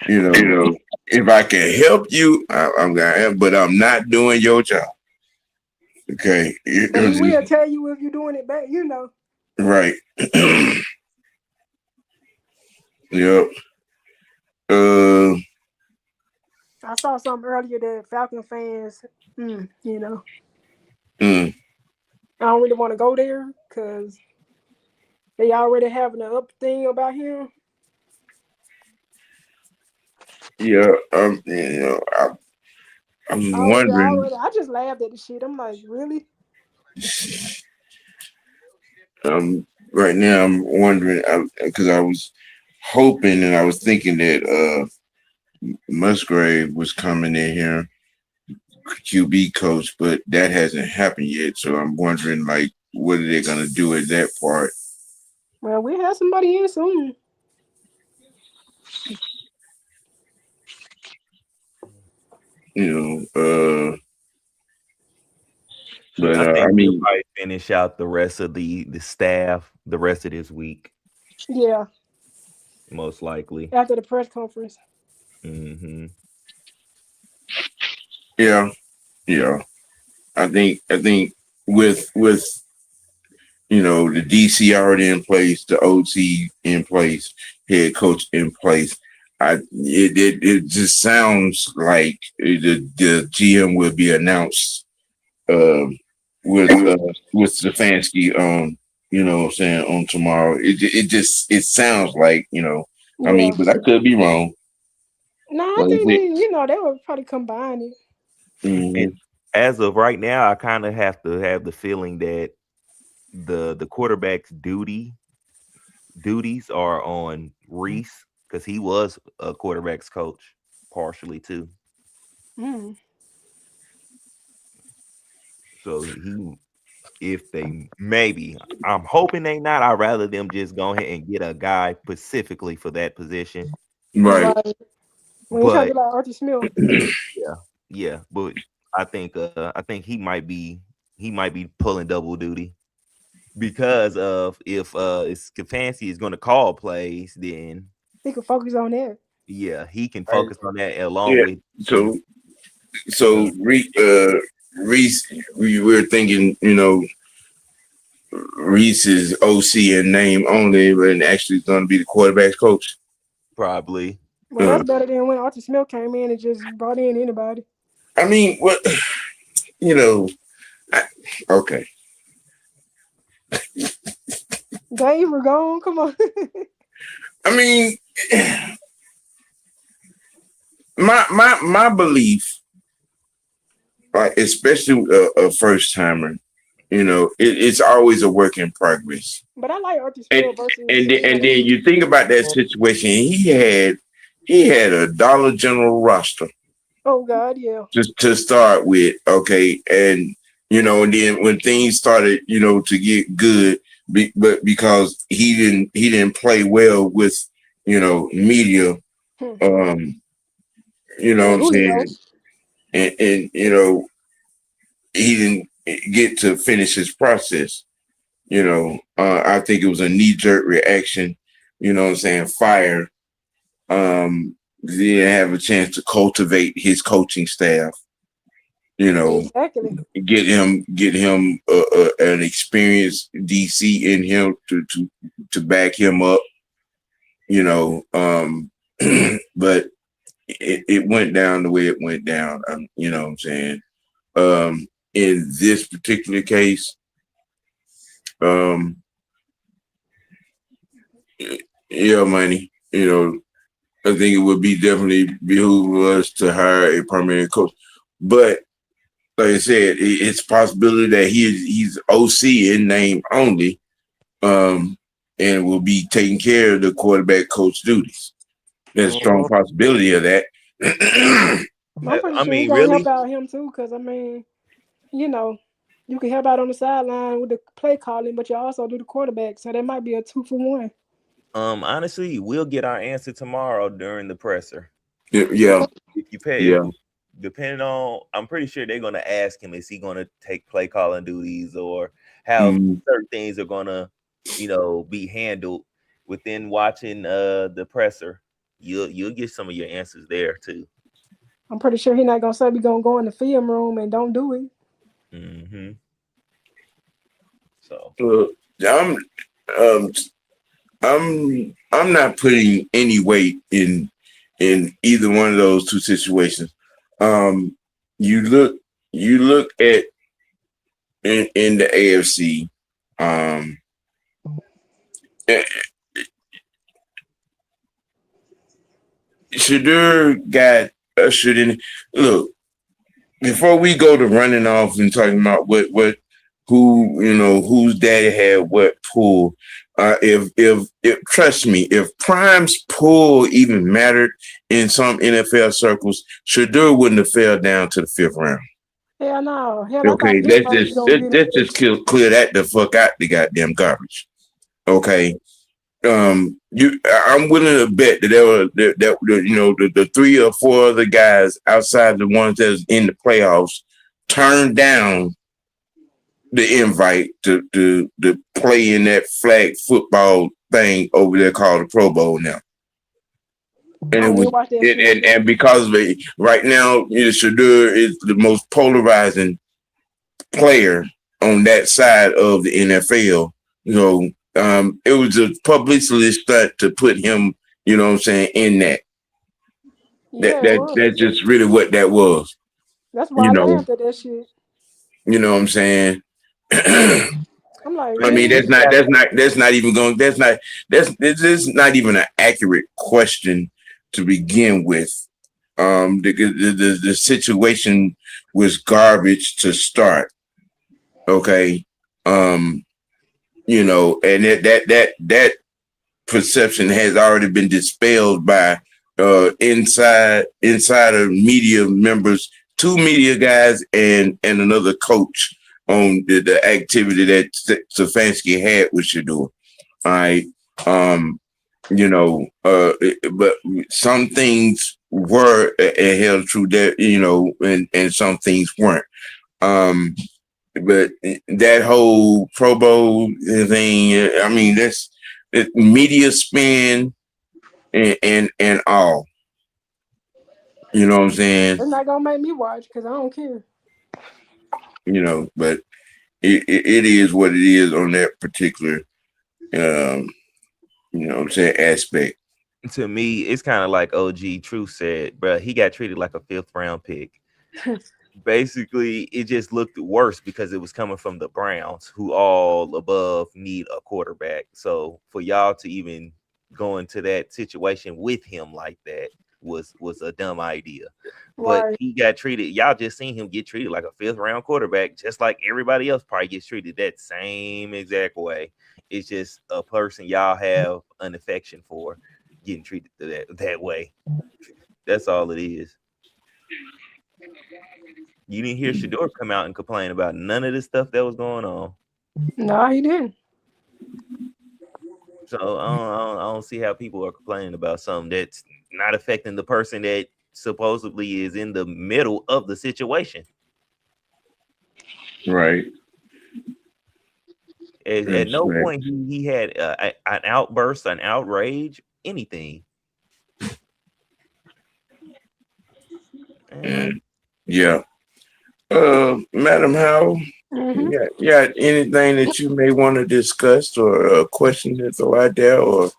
if I can help you, I'm gonna help, but I'm not doing your job. Okay. But we will tell you if you're doing it back, Right. Yep. I saw something earlier that Falcon fans, I don't really want to go there because they already having an up thing about him. Yeah. I'm wondering. I just laughed at the shit. I'm like, really? Right now I'm wondering because I was hoping and I was thinking that Musgrave was coming in here, QB coach, but that hasn't happened yet. So I'm wondering, like, what are they gonna do with that part? Well, we have somebody in soon. But I think we'll probably finish out the rest of the staff the rest of this week. Yeah. Most likely. After the press conference. Mm-hmm. Yeah. I think with the DC already in place, the OC in place, head coach in place, it just sounds like the GM will be announced with Stefanski on on tomorrow. It sounds like I mean, but I could be wrong. No, I think they would probably combine it. Mm-hmm. As of right now, I kind of have to have the feeling that the quarterback's duties are on Reese because he was a quarterback's coach partially too. So if they maybe, I'm hoping they not. I'd rather them just go ahead and get a guy specifically for that position. Right. Right. When you try to But be like Archie Smith, yeah, but I think he might be pulling double duty because of if Stefanski is going to call plays, then he could focus on that. yeah, he can Hey, focus on that along Yeah. with So Reese, we were thinking, Reese is OC in name only, but actually going to be the quarterback's coach. probably. Well, that's better than when Archie Smith came in and just brought in anybody. I mean, what okay. Dave, we're gone. Come on. I mean, my belief, right, especially a first timer, it's always a work in progress. But I like Archie And Smith versus. and then you think about that situation. He had a Dollar General roster Oh God, yeah. just to start with, okay, and and then when things started, to get good, but because he didn't play well with, media, you know what I'm saying, and he didn't get to finish his process. I think it was a knee-jerk reaction, fire. Didn't have a chance to cultivate his coaching staff, Exactly. get him an experienced DC in him to back him up, but it went down the way it went down. You know what I'm saying? In this particular case, yeah, money, I think it would be definitely behoove us to hire a permanent coach. But like I said, it's a possibility that he's OC in name only, and will be taking care of the quarterback coach duties. There's a strong possibility of that. I'm pretty sure he's gonna help out him too, because you can help out on the sideline with the play calling, but you also do the quarterback, so that might be a 2-for-1. Honestly, we'll get our answer tomorrow during the presser. Yeah. If you pay, depending on, I'm pretty sure they're going to ask him, is he going to take play calling duties or how certain things are going to, be handled within watching the presser. You'll get some of your answers there too. I'm pretty sure he's not gonna say we're gonna go in the film room and don't do it. Mm-hmm. So I'm not putting any weight in either one of those two situations. You look at in the AFC, Shadur got ushered in. Look, before we go to running off and talking about whose daddy had what pull, if trust me, if Prime's pull even mattered in some NFL circles, Shadur wouldn't have fell down to the 5th round. Hell no. Okay, let's just clear that the fuck out the goddamn garbage. Okay. I'm willing to bet that there were the 3 or 4 other guys outside the ones that's in the playoffs turned down the invite to play in that flag football thing over there called the Pro Bowl now. And it was and because of it, right now, Shadur is the most polarizing player on that side of the NFL. It was a publicity stunt to put him, in that. That's just really what that was. That's why I laughed at that shit. You know what I'm saying? I'm like, I mean, that's not even an accurate question to begin with. The situation was garbage to start. Okay. And that perception has already been dispelled by insider media members, 2 media guys and another coach on the activity that Stefanski had with Shador. All right. But some things were held true that, and some things weren't. But that whole Pro Bowl thing, I mean, that's media spin and all. You know what I'm saying? It's not gonna make me watch because I don't care. But it is what it is on that particular, what I'm saying, aspect. To me, it's kind of like OG Truth said, bro. He got treated like a 5th round pick. Basically, it just looked worse because it was coming from the Browns, who all above need a quarterback. So for y'all to even go into that situation with him like that was a dumb idea. But Right. he got treated. Y'all just seen him get treated like a 5th round quarterback, just like everybody else probably gets treated that same exact way. It's just a person y'all have an affection for getting treated that way. That's all it is. You didn't hear Shador come out and complain about none of the stuff that was going on. No, he didn't. So I don't see how people are complaining about something that's not affecting the person that supposedly is in the middle of the situation. Right. At no point he had an outburst, an outrage, anything. Yeah. Madam Howell, Mm-hmm. you got anything that you may want to discuss or a question to throw out there, or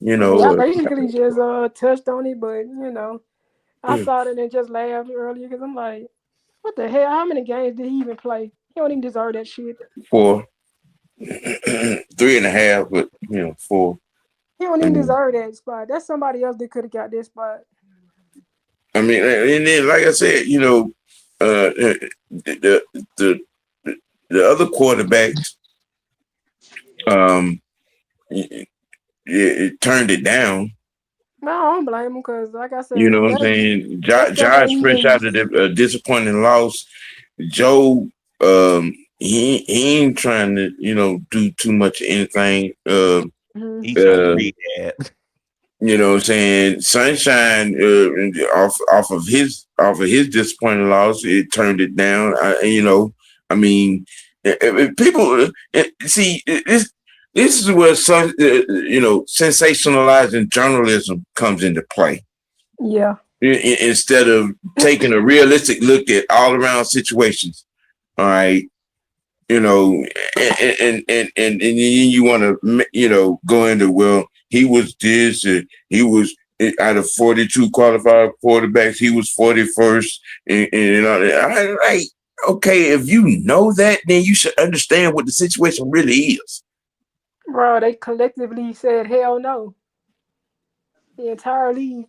I basically just touched on it, but I saw it and just laughed earlier because I'm like, what the hell? How many games did he even play? He don't even deserve that shit. 4, 3.5, but 4. He don't even deserve that spot. That's somebody else that could have got this spot. I mean, and then like I said, the other quarterbacks, it turned it down. No, I don't blame him because, like I said, You know what I'm saying? that stuff Josh ain't fresh even- out of the disappointing loss. Joe, he ain't trying to do too much of anything. He's trying to rehab. You know what I'm saying? Sunshine, off of his disappointing loss, it turned it down. I mean, people see this. This is where some, sensationalizing journalism comes into play. Yeah. Instead of taking a realistic look at all around situations. All right. And then you want to, go into, well, he was this, he was out of 42 qualified quarterbacks, he was 41st, and all that. I'm like, okay, if you know that, then you should understand what the situation really is. Bro, they collectively said hell no. The entire league.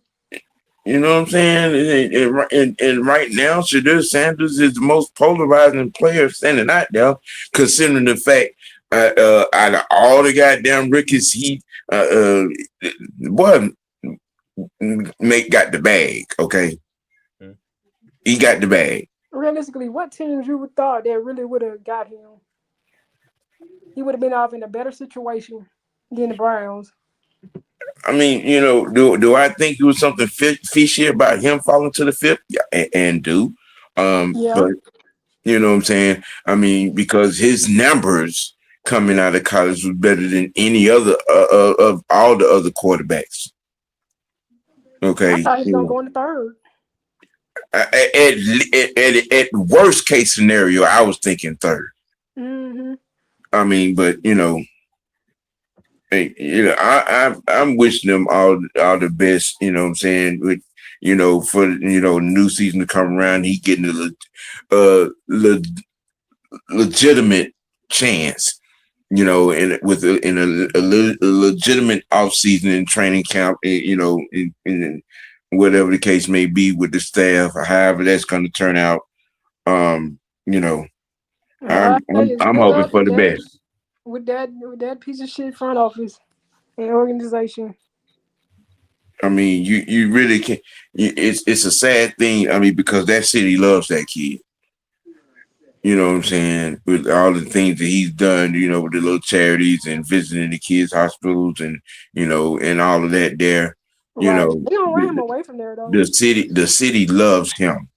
You know what I'm saying? And right now, Shedeur Sanders is the most polarizing player standing out there, considering the fact out of all the goddamn rookies, he got the bag. Okay, he got the bag. Realistically, what teams you would thought that really would have got him? He would have been off in a better situation than the Browns. I mean, do I think it was something fishy about him falling to the 5th? Yeah, and do. Yeah. But you know what I'm saying? I mean, because his numbers coming out of college was better than any other of all the other quarterbacks. Okay. I thought he was going to go in the 3rd. At worst case scenario, I was thinking 3rd. Mm-hmm. I mean, but I'm wishing them all the best. You know what I'm saying? With for new season to come around, he getting a legitimate chance. In a legitimate off season and training camp. In whatever the case may be with the staff, however that's going to turn out. I'm hoping for the best. With that piece of shit front office and organization. I mean, you really can't. It's a sad thing. I mean, because that city loves that kid. You know what I'm saying? With all the things that he's done, with the little charities and visiting the kids' hospitals and, and all of that there, Right. They don't run him the, away from there though. the city loves him.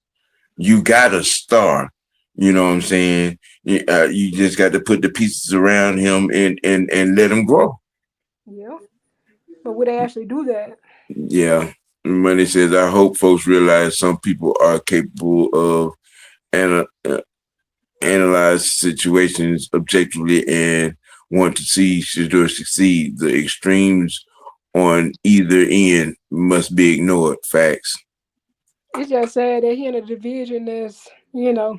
You got a star. You know what I'm saying? You just got to put the pieces around him and let him grow. Yeah. But would they actually do that? Yeah. Money says, I hope folks realize some people are capable of analyze situations objectively and want to see Shador succeed. The extremes on either end must be ignored. Facts. It's just sad that he in a division that's, Uh-huh.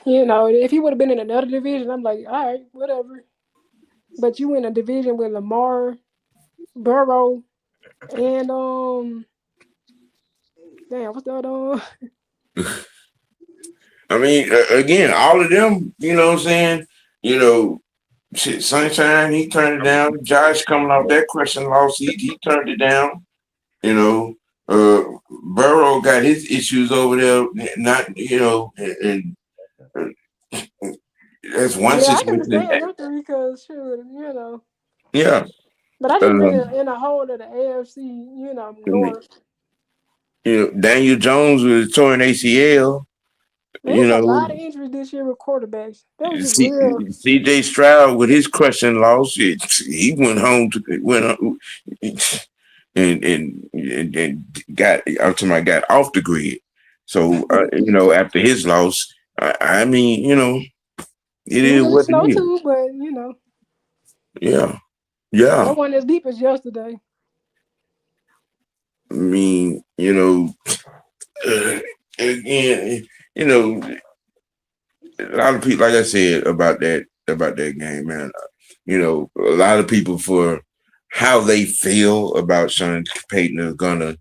if he would have been in another division, I'm like, all right, whatever. But you in a division with Lamar, Burrow, and what's the other? I mean, again, all of them, you know what I'm saying? Shit, Sunshine, he turned it down. Josh coming off that question loss, he turned it down. Burrow got his issues over there, not, and that's one Yeah, I can situation. understand them three because Yeah. But I just mean in a whole of the AFC, North. Daniel Jones with a torn ACL. There's a lot of injuries this year with quarterbacks. That was just real. CJ Stroud with his crushing loss, he went home and got off the grid. So after his loss, I mean, it is what snow it is. too, but Yeah. That wasn't as deep as yesterday. I mean, again, a lot of people, like I said about that game, man. A lot of people for how they feel about Sean Payton are gonna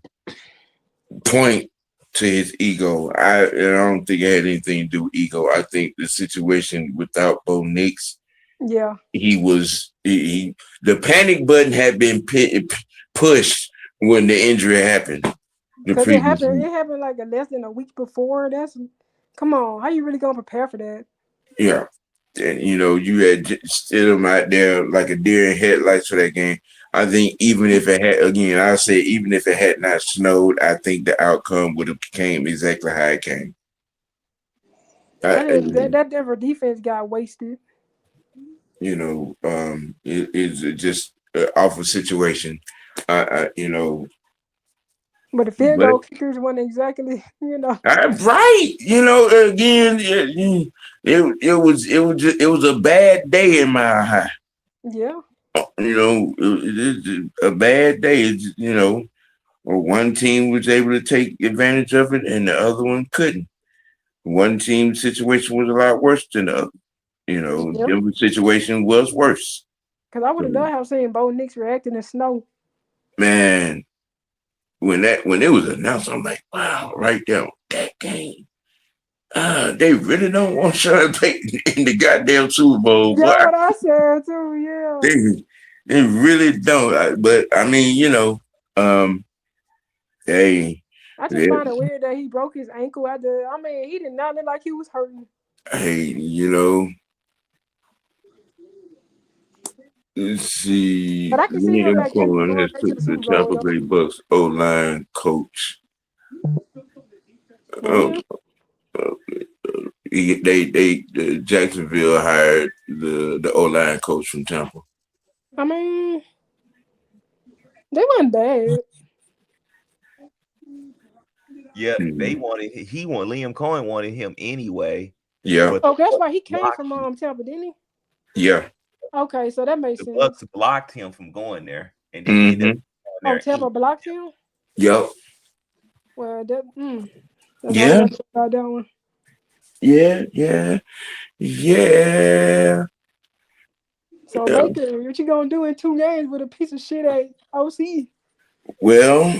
point to his ego. I don't think it had anything to do with ego. I think the situation without Bo Nix, yeah, the panic button had been pushed when the injury happened. Because it happened like less than a week before. Come on, how you really gonna prepare for that? Yeah. And you had stood him out there like a deer in headlights for that game. I think even if it had not snowed, I think the outcome would have came exactly how it came. That Denver defense got wasted. It's just an awful situation. But the field goal kickers weren't exactly, Right. Again, it was a bad day in my eye. Yeah. It a bad day. One team was able to take advantage of it, and the other one couldn't. One team's situation was a lot worse than the other. The situation was worse. Because I would have loved how seeing Bo Nix reacting in snow. Man, when it was announced, I'm like, wow, right there, that game. They really don't want Sean Payton in the goddamn Super Bowl. Yeah, what I said too. Yeah, they really don't. But I mean, hey. I just find it weird that he broke his ankle at the. I mean, he did not look like he was hurting. Hey, let's see. But I can see him back the Tampa Bay Bucks O-line coach. Jacksonville hired the O-line coach from Tampa. I mean, they weren't bad. Yeah, Liam Cohen wanted him anyway. Yeah. Oh, that's why he came from Tampa, didn't he? Yeah. Okay, so that makes sense. The Bucks blocked him from going there, and then he ended up Tampa blocked him. Yep. Well, yeah. About that one. Yeah. So, Baker, what you gonna do in 2 games with a piece of shit at OC? Well,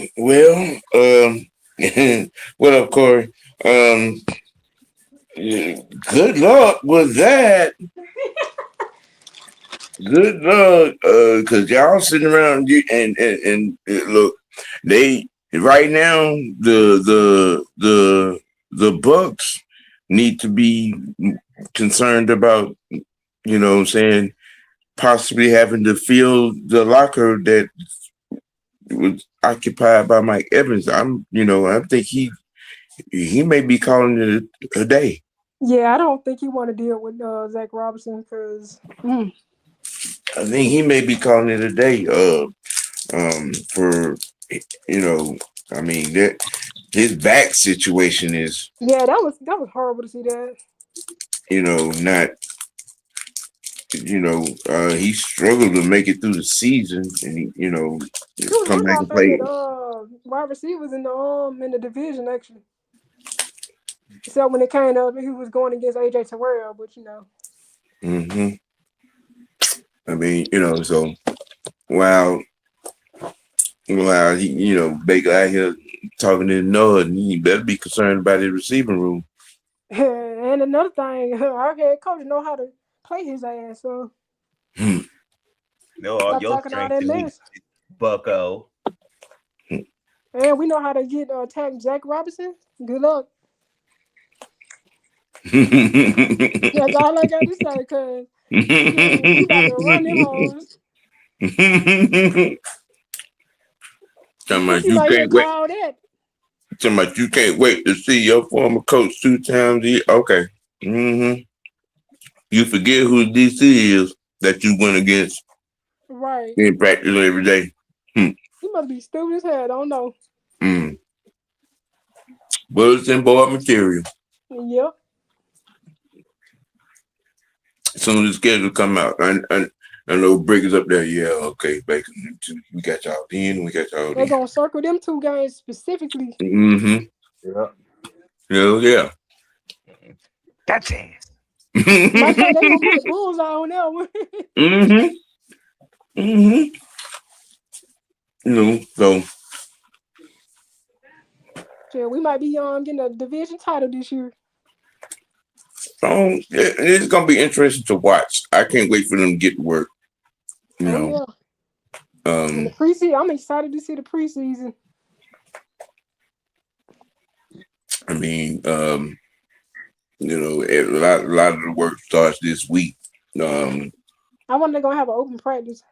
what up, Corey? Good luck with that. Good luck, because y'all sitting around and look, they right now the Bucks need to be concerned about, you know what I'm saying, possibly having to fill the locker that was occupied by Mike Evans. I think he may be calling it a day. Yeah, I don't think he want to deal with Zach Robinson because I think he may be calling it a day. For I mean that his back situation is yeah, that was horrible to see that. Not he struggled to make it through the season, and He was come one back of and my play. favorite wide receivers in the division actually. Except when it came up, he was going against AJ Terrell, but Mm-hmm. I mean, so while he, Baker out here talking to Noah, he better be concerned about his receiving room. and another thing, our head coach know how to play his ass. So No, all stop your talking all strengths that and mess. weaknesses, Bucko. And we know how to get attack Zach Robinson. Good luck. That's all I got to say, because you got to run them hoes. Talking about You you might can't even wait. call that. Talking about you can't wait to see your former coach 2 times a year. Okay. Mm-hmm. You forget who DC is that you went against Right. in practice every day. He must be stupid as hell. I don't know. Bulletin board material. Yep. As soon as the schedule come out, I know Breaker's up there. Yeah, okay, Baker. We got y'all in. We got y'all They're in. going to circle them 2 games specifically. Mm-hmm. Yeah. Hell yeah. Gotcha. Like they're going to put the Bulls on that one. Mm-hmm. Mm-hmm. So Yeah, we might be getting a division title this year. It's gonna be interesting to watch. I can't wait for them to get to work. Yeah. And the preseason, I'm excited to see the preseason. I mean, a lot of the work starts this week. I wonder they're gonna have an open practice.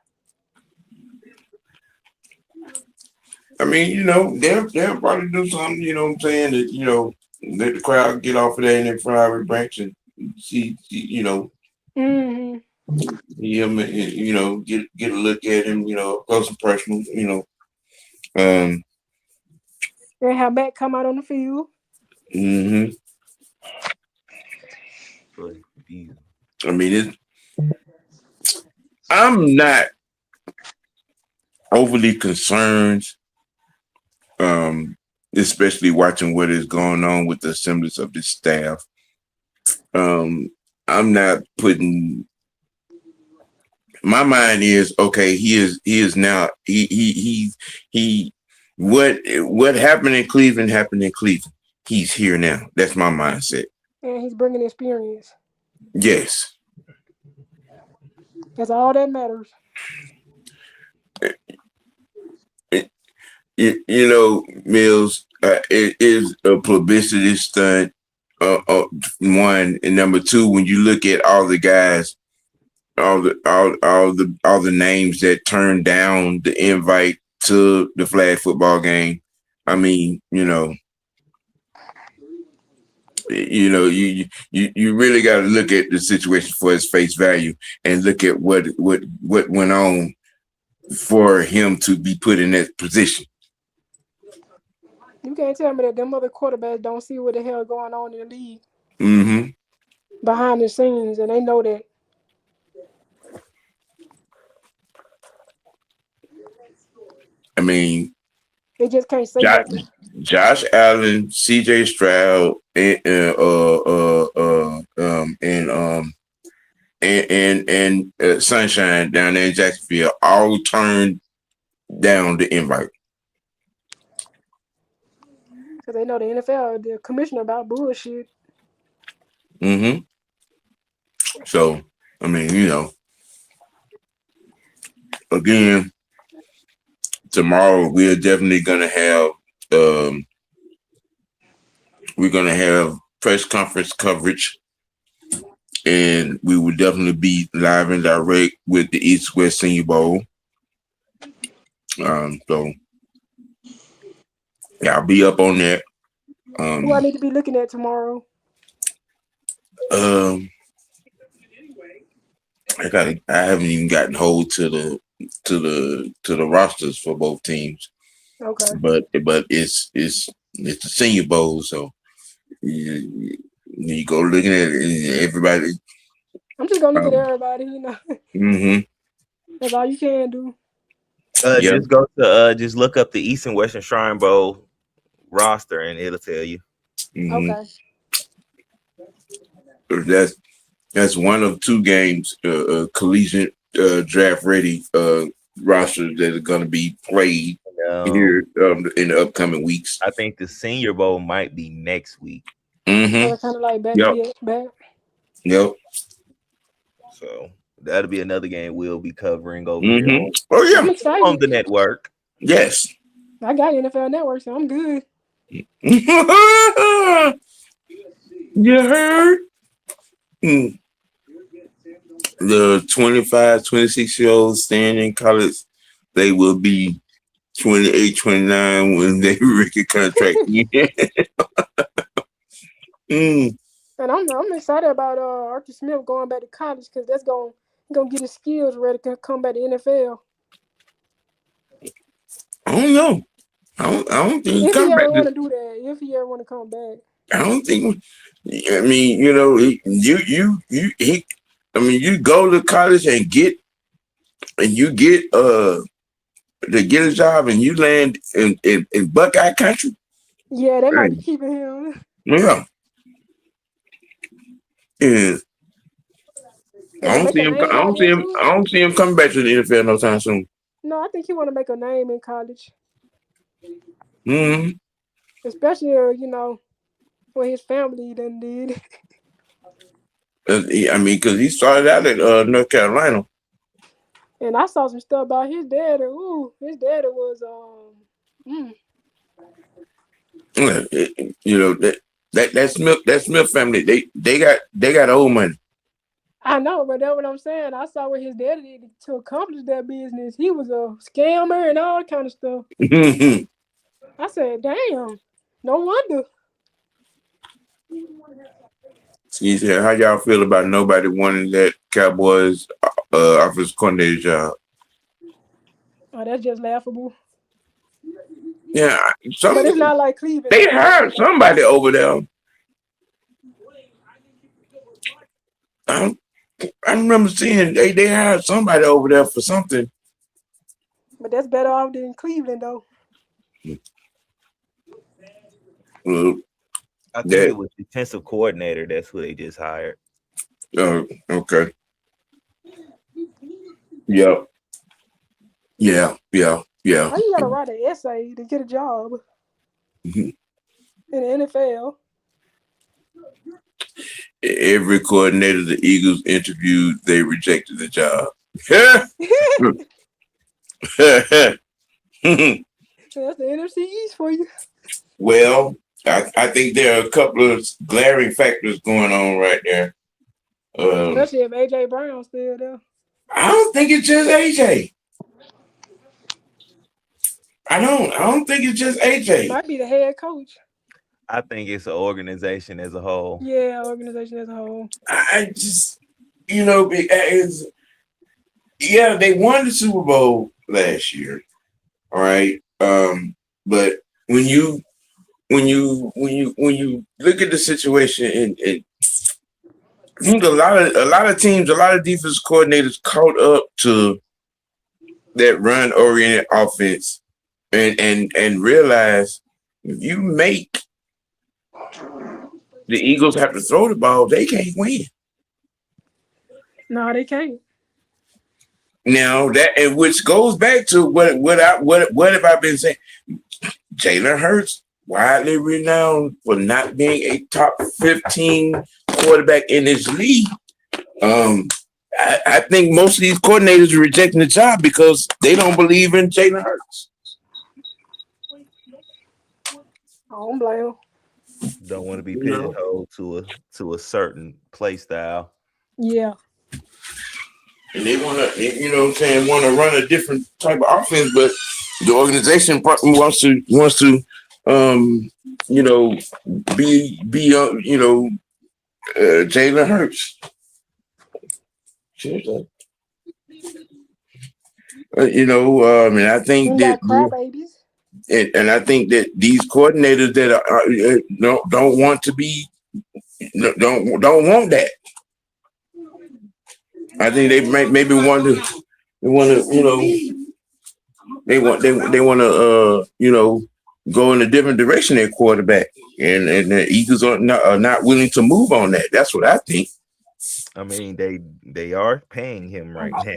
I mean, they'll probably do something. You know what I'm saying? That let the crowd get off of there in their flowery branch and see Mm-hmm. him. Get a look at him. Close and personal. And have Matt come out on the field. Mm-hmm. I mean, I'm not overly concerned, especially watching what is going on with the semblance of this staff. I'm not putting. My mind is okay. He is now. What happened in Cleveland happened in Cleveland. He's here now. That's my mindset. And he's bringing experience. Yes. That's all that matters. Mills, it is a publicity stunt. One and number two, when you look at all the guys, all the names that turned down the invite to the flag football game. I mean, you really got to look at the situation for its face value and look at what went on for him to be put in that position. You can't tell me that them other quarterbacks don't see what the hell going on in the league. Mm-hmm. Behind the scenes, and they know that. I mean, they just can't say nothing. Josh Allen, CJ Stroud, and Sunshine down there in Jacksonville all turned down the invite. Because they know the NFL, the commissioner about bullshit. Mm-hmm. So, I mean, again, tomorrow we're definitely gonna have press conference coverage, and we will definitely be live and direct with the East-West Senior Bowl. So yeah, I'll be up on that. Who I need to be looking at tomorrow? I haven't even gotten hold to the rosters for both teams. Okay. But it's the Senior Bowl, so you go looking at it, and everybody. I'm just gonna look at everybody, you know. Mm-hmm. That's all you can do. Just go to just look up the East and Western Shrine Bowl roster, and it'll tell you. Mm-hmm. Okay. That's one of two games, collegiate draft ready rosters that are going to be played here in the upcoming weeks. I think the Senior Bowl might be next week. Mm-hmm. Kind of like back. Yep. So that'll be another game we'll be covering over Mm-hmm. here. Oh yeah, I'm excited. On the network. Yes. I got NFL Network, so I'm good. You heard? The 25, 26-year-olds staying in college, they will be 28, 29 when they rookie contract. And I'm excited about Arthur Smith going back to college because that's gonna get his skills ready to come back to NFL. I don't know. I don't think if he ever want to do that, if he ever want to come back. I don't think. I mean, you know, you go to college and get to get a job and you land in Buckeye country. Yeah, they might be keeping him. Yeah. Yeah. I don't see him coming back to the NFL no time soon. No, I think he want to make a name in college. Mm-hmm. Especially, you know, what his family done did. I mean, because he started out at North Carolina. And I saw some stuff about his dad. His dad was You know that Smith family. They got old money. I know, but that's what I'm saying. I saw what his dad did to accomplish that business. He was a scammer and all kind of stuff. I said, "Damn, no wonder." He said, "How y'all feel about nobody wanting that Cowboys offensive coordinator job?" Oh, that's just laughable. Yeah, but it's not like Cleveland. They hired somebody over there. I remember seeing they hired somebody over there for something. But that's better off than Cleveland, though. Well, I think it was defensive coordinator. That's who they just hired. Oh, okay. Yep. Yeah. Why you gotta write an essay to get a job in the NFL? Every coordinator the Eagles interviewed, they rejected the job. That's the NFC East for you. Well, I think there are a couple of glaring factors going on right there. Especially if AJ Brown's still there. I don't think it's just AJ. I don't think it's just AJ. Might be the head coach. I think it's an organization as a whole. Yeah, organization as a whole. I just, you know, they won the Super Bowl last year. All right. But when you look at the situation and I think a lot of teams, a lot of defense coordinators caught up to that run-oriented offense and realize if you make the Eagles have to throw the ball, they can't win. No, they can't. Now which goes back to what have I been saying? Jalen Hurts, widely renowned for not being a top 15 quarterback in this league. I think most of these coordinators are rejecting the job because they don't believe in Jalen Hurts. I don't blame Don't want to be You know? pigeonholed to a certain play style. Yeah. And they want to, you know what I'm saying, want to run a different type of offense, but the organization wants to, you know, be, you know, Jalen Hurts. You know, and I think You that, got crybabies. and I think that these coordinators that don't want to be, don't want that. I think they maybe want to, you know, they want to, you know, go in a different direction at quarterback, and the Eagles are not willing to move on that. That's what I think. I mean, they are paying him right now.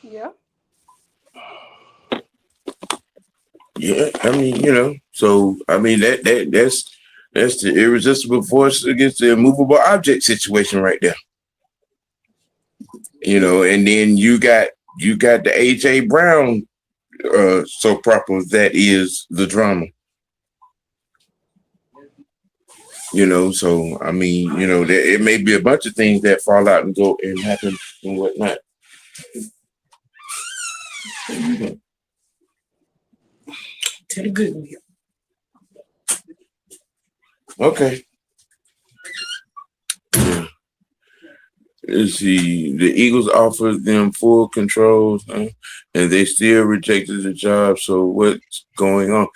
Yeah. Yeah, I mean, you know, so I mean that's the irresistible force against the immovable object situation right there. You know, and then you got the AJ Brown soap opera that is the drama. You know, so I mean, you know, it may be a bunch of things that fall out and go and happen and whatnot. Tell the good one. Okay. Yeah. Let's see. The Eagles offered them full control, and they still rejected the job. So what's going on?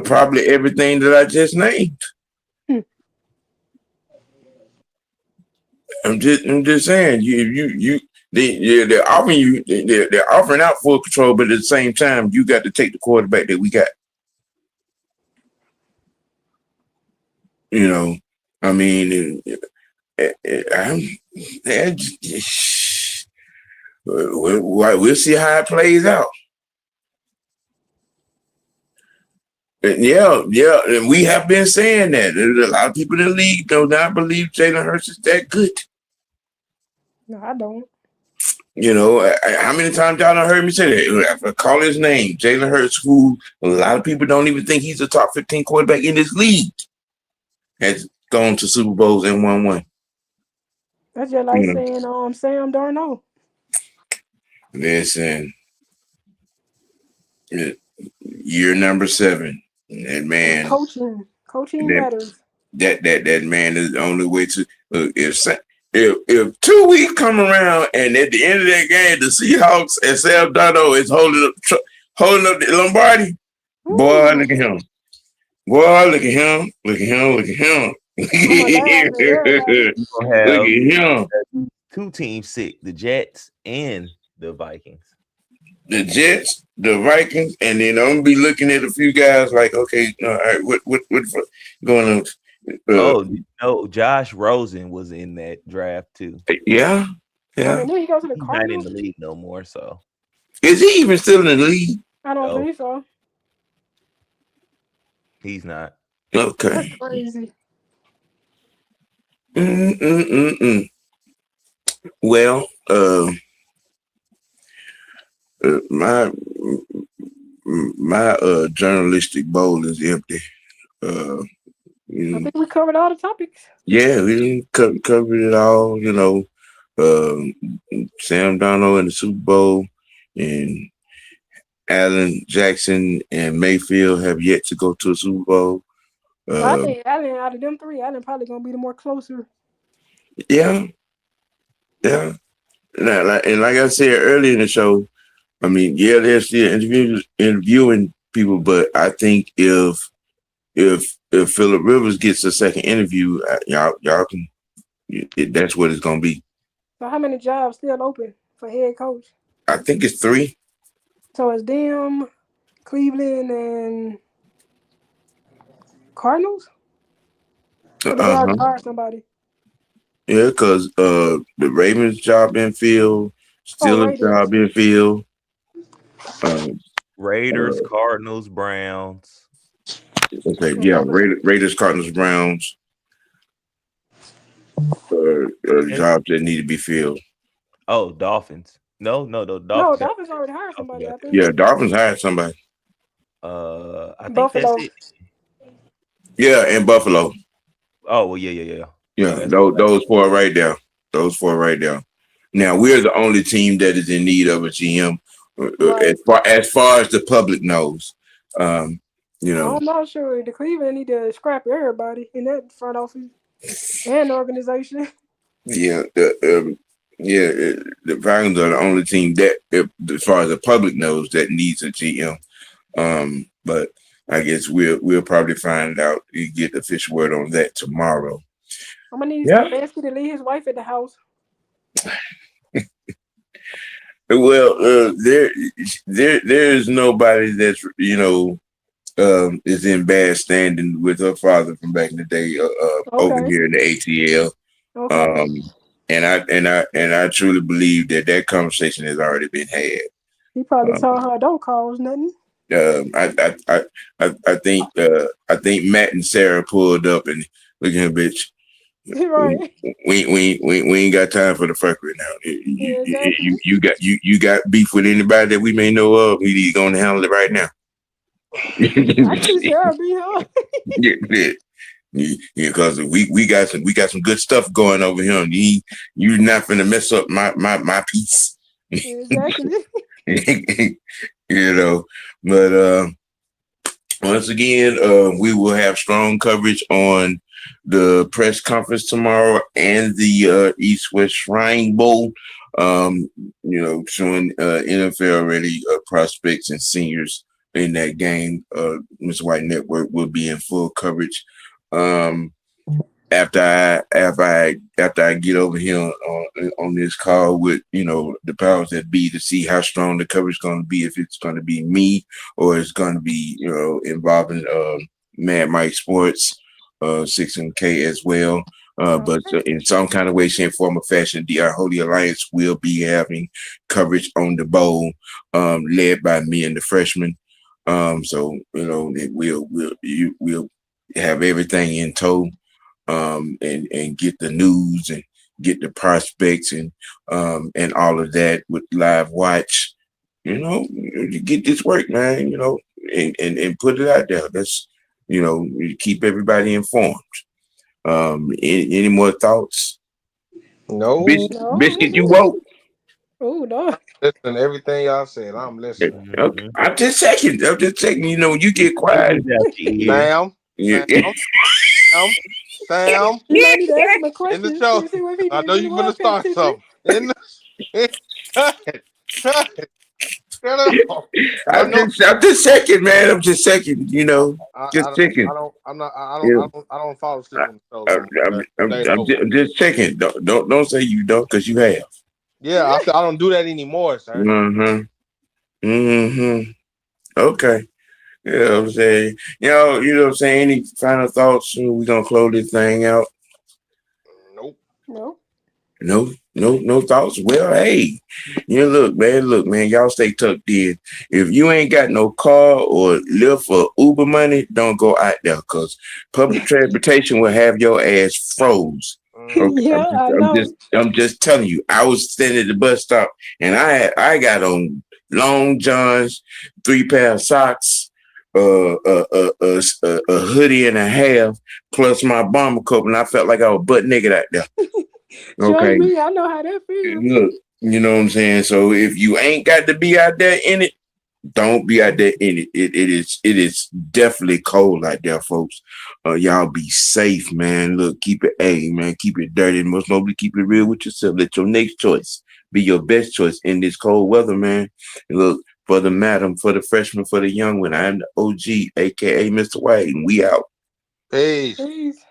Probably everything that I just named. I'm just saying. They're offering you. They're offering out full control, but at the same time, you got to take the quarterback that we got. You know, I mean, we'll see how it plays out. Yeah, and we have been saying that. There's a lot of people in the league do not believe Jalen Hurts is that good. No, I don't. You know, how many times y'all done heard me say that? If I call his name, Jalen Hurts, who a lot of people don't even think he's a top 15 quarterback in this league, has gone to Super Bowls and won one. That's just like saying Sam Darnold. Listen, year number 7, and man, coaching matters. That man is the only way to. If 2 weeks come around and at the end of that game the Seahawks and Sam Darnold is holding up the Lombardi, boy, look at him. Boy, look at him. Look at him. Look at him. Look at him. 2 teams sick: the Jets and the Vikings. The Jets, the Vikings, and then I'm gonna be looking at a few guys like, okay, all right, what going on? No, Josh Rosen was in that draft too. Yeah. I mean, then he goes to the He's Cardinals. not in the league no more, so is he even still in the league? I don't think so. He's not. Okay. That's crazy. Well, my journalistic bowl is empty. I think we covered all the topics. Yeah, we covered it all. You know, Sam Darnold in the Super Bowl, and Allen Jackson and Mayfield have yet to go to a Super Bowl. I think Allen, out of them 3, Allen probably gonna be the more closer. Yeah. And like I said earlier in the show, I mean, yeah, they're still interviewing people, but I think if Phillip Rivers gets a second interview, y'all can. That's what it's gonna be. So how many jobs still open for head coach? I think it's 3. So it's them, Cleveland, and Cardinals. Or did they already hire somebody? Yeah, because the Ravens job been filled, Steelers job been filled. Raiders, Cardinals, Browns. Okay, yeah, Raiders, Cardinals, Browns. Jobs that need to be filled. Oh, Dolphins. No, Dolphins. No, Dolphins already hired somebody, I think. Yeah, Dolphins hired somebody. I think Buffalo. that's it. Yeah, and Buffalo. Oh well, yeah. Yeah, That's those four right there. Those four right there. Now we're the only team that is in need of a GM, Right. as far as the public knows. You know, I'm not sure. The Cleveland need to scrap everybody in that front office and organization. yeah, the Falcons are the only team that, as far as the public knows, that needs a GM. But I guess we'll probably find out. You get the official word on that tomorrow. I'm gonna need Yeah. Stefanski to leave his wife at the house. Well, there's nobody that's is in bad standing with her father from back in the day over Okay. here in the ATL. Okay. And I truly believe that conversation has already been had. He probably told her don't cause nothing. I think Matt and Sarah pulled up and look at him, bitch. Right. We ain't got time for the fuckery now. Yeah, exactly. You got beef with anybody that we may know of? We need to go and handle it right now. I see Sarah be here. Yeah, because we got some good stuff going over here. And you're not finna mess up my piece. Exactly. But once again, we will have strong coverage on the press conference tomorrow and the East-West Shrine Bowl. Showing NFL ready prospects and seniors in that game. Mr. White Network will be in full coverage. After I get over here on this call with the powers that be to see how strong the coverage is going to be, if it's going to be me or it's going to be involving Mad Mike Sports, 6MK as well. But in some kind of way, shape, form, or fashion, the Holy Alliance will be having coverage on the bowl, led by me and the freshmen. So we'll have everything in tow, and get the news and get the prospects and all of that with live watch. You get this work, man. And put it out there. That's keep everybody informed. Any more thoughts? No. Biscuit, you woke? Oh no. Listen, everything y'all said, I'm listening. Okay. I'm just checking. When you get quiet. Sam. You might need to ask him a In question. the show. See if he I know you're gonna paying start something. Shut up. I'm just checking, man. I'm just checking. Just checking. I don't follow shit on the show. I'm just checking. Don't say you don't, because you have. Yeah, I don't do that anymore, sir. Okay. You know what I'm saying? You know what I'm saying? Any final thoughts? We're gonna close this thing out. No thoughts. Well, hey, look, man, y'all stay tucked in. If you ain't got no car or live for Uber money, don't go out there, because public transportation will have your ass froze. Okay, Yeah, I know. I'm just telling you. I was standing at the bus stop and I got on long johns, 3 pair of socks, a hoodie and a half, plus my bomber coat, and I felt like I was butt naked out there. Okay, me, I know how that feels. Look, you know what I'm saying. So if you ain't got to be out there in it, don't be out there in it. It is definitely cold out there, folks. Y'all be safe, man. Look, keep it dirty. Most notably, keep it real with yourself. Let your next choice be your best choice in this cold weather, man. And look, for the madam, for the freshman, for the young one, I'm the OG, aka Mr. White, and we out. Peace. Peace.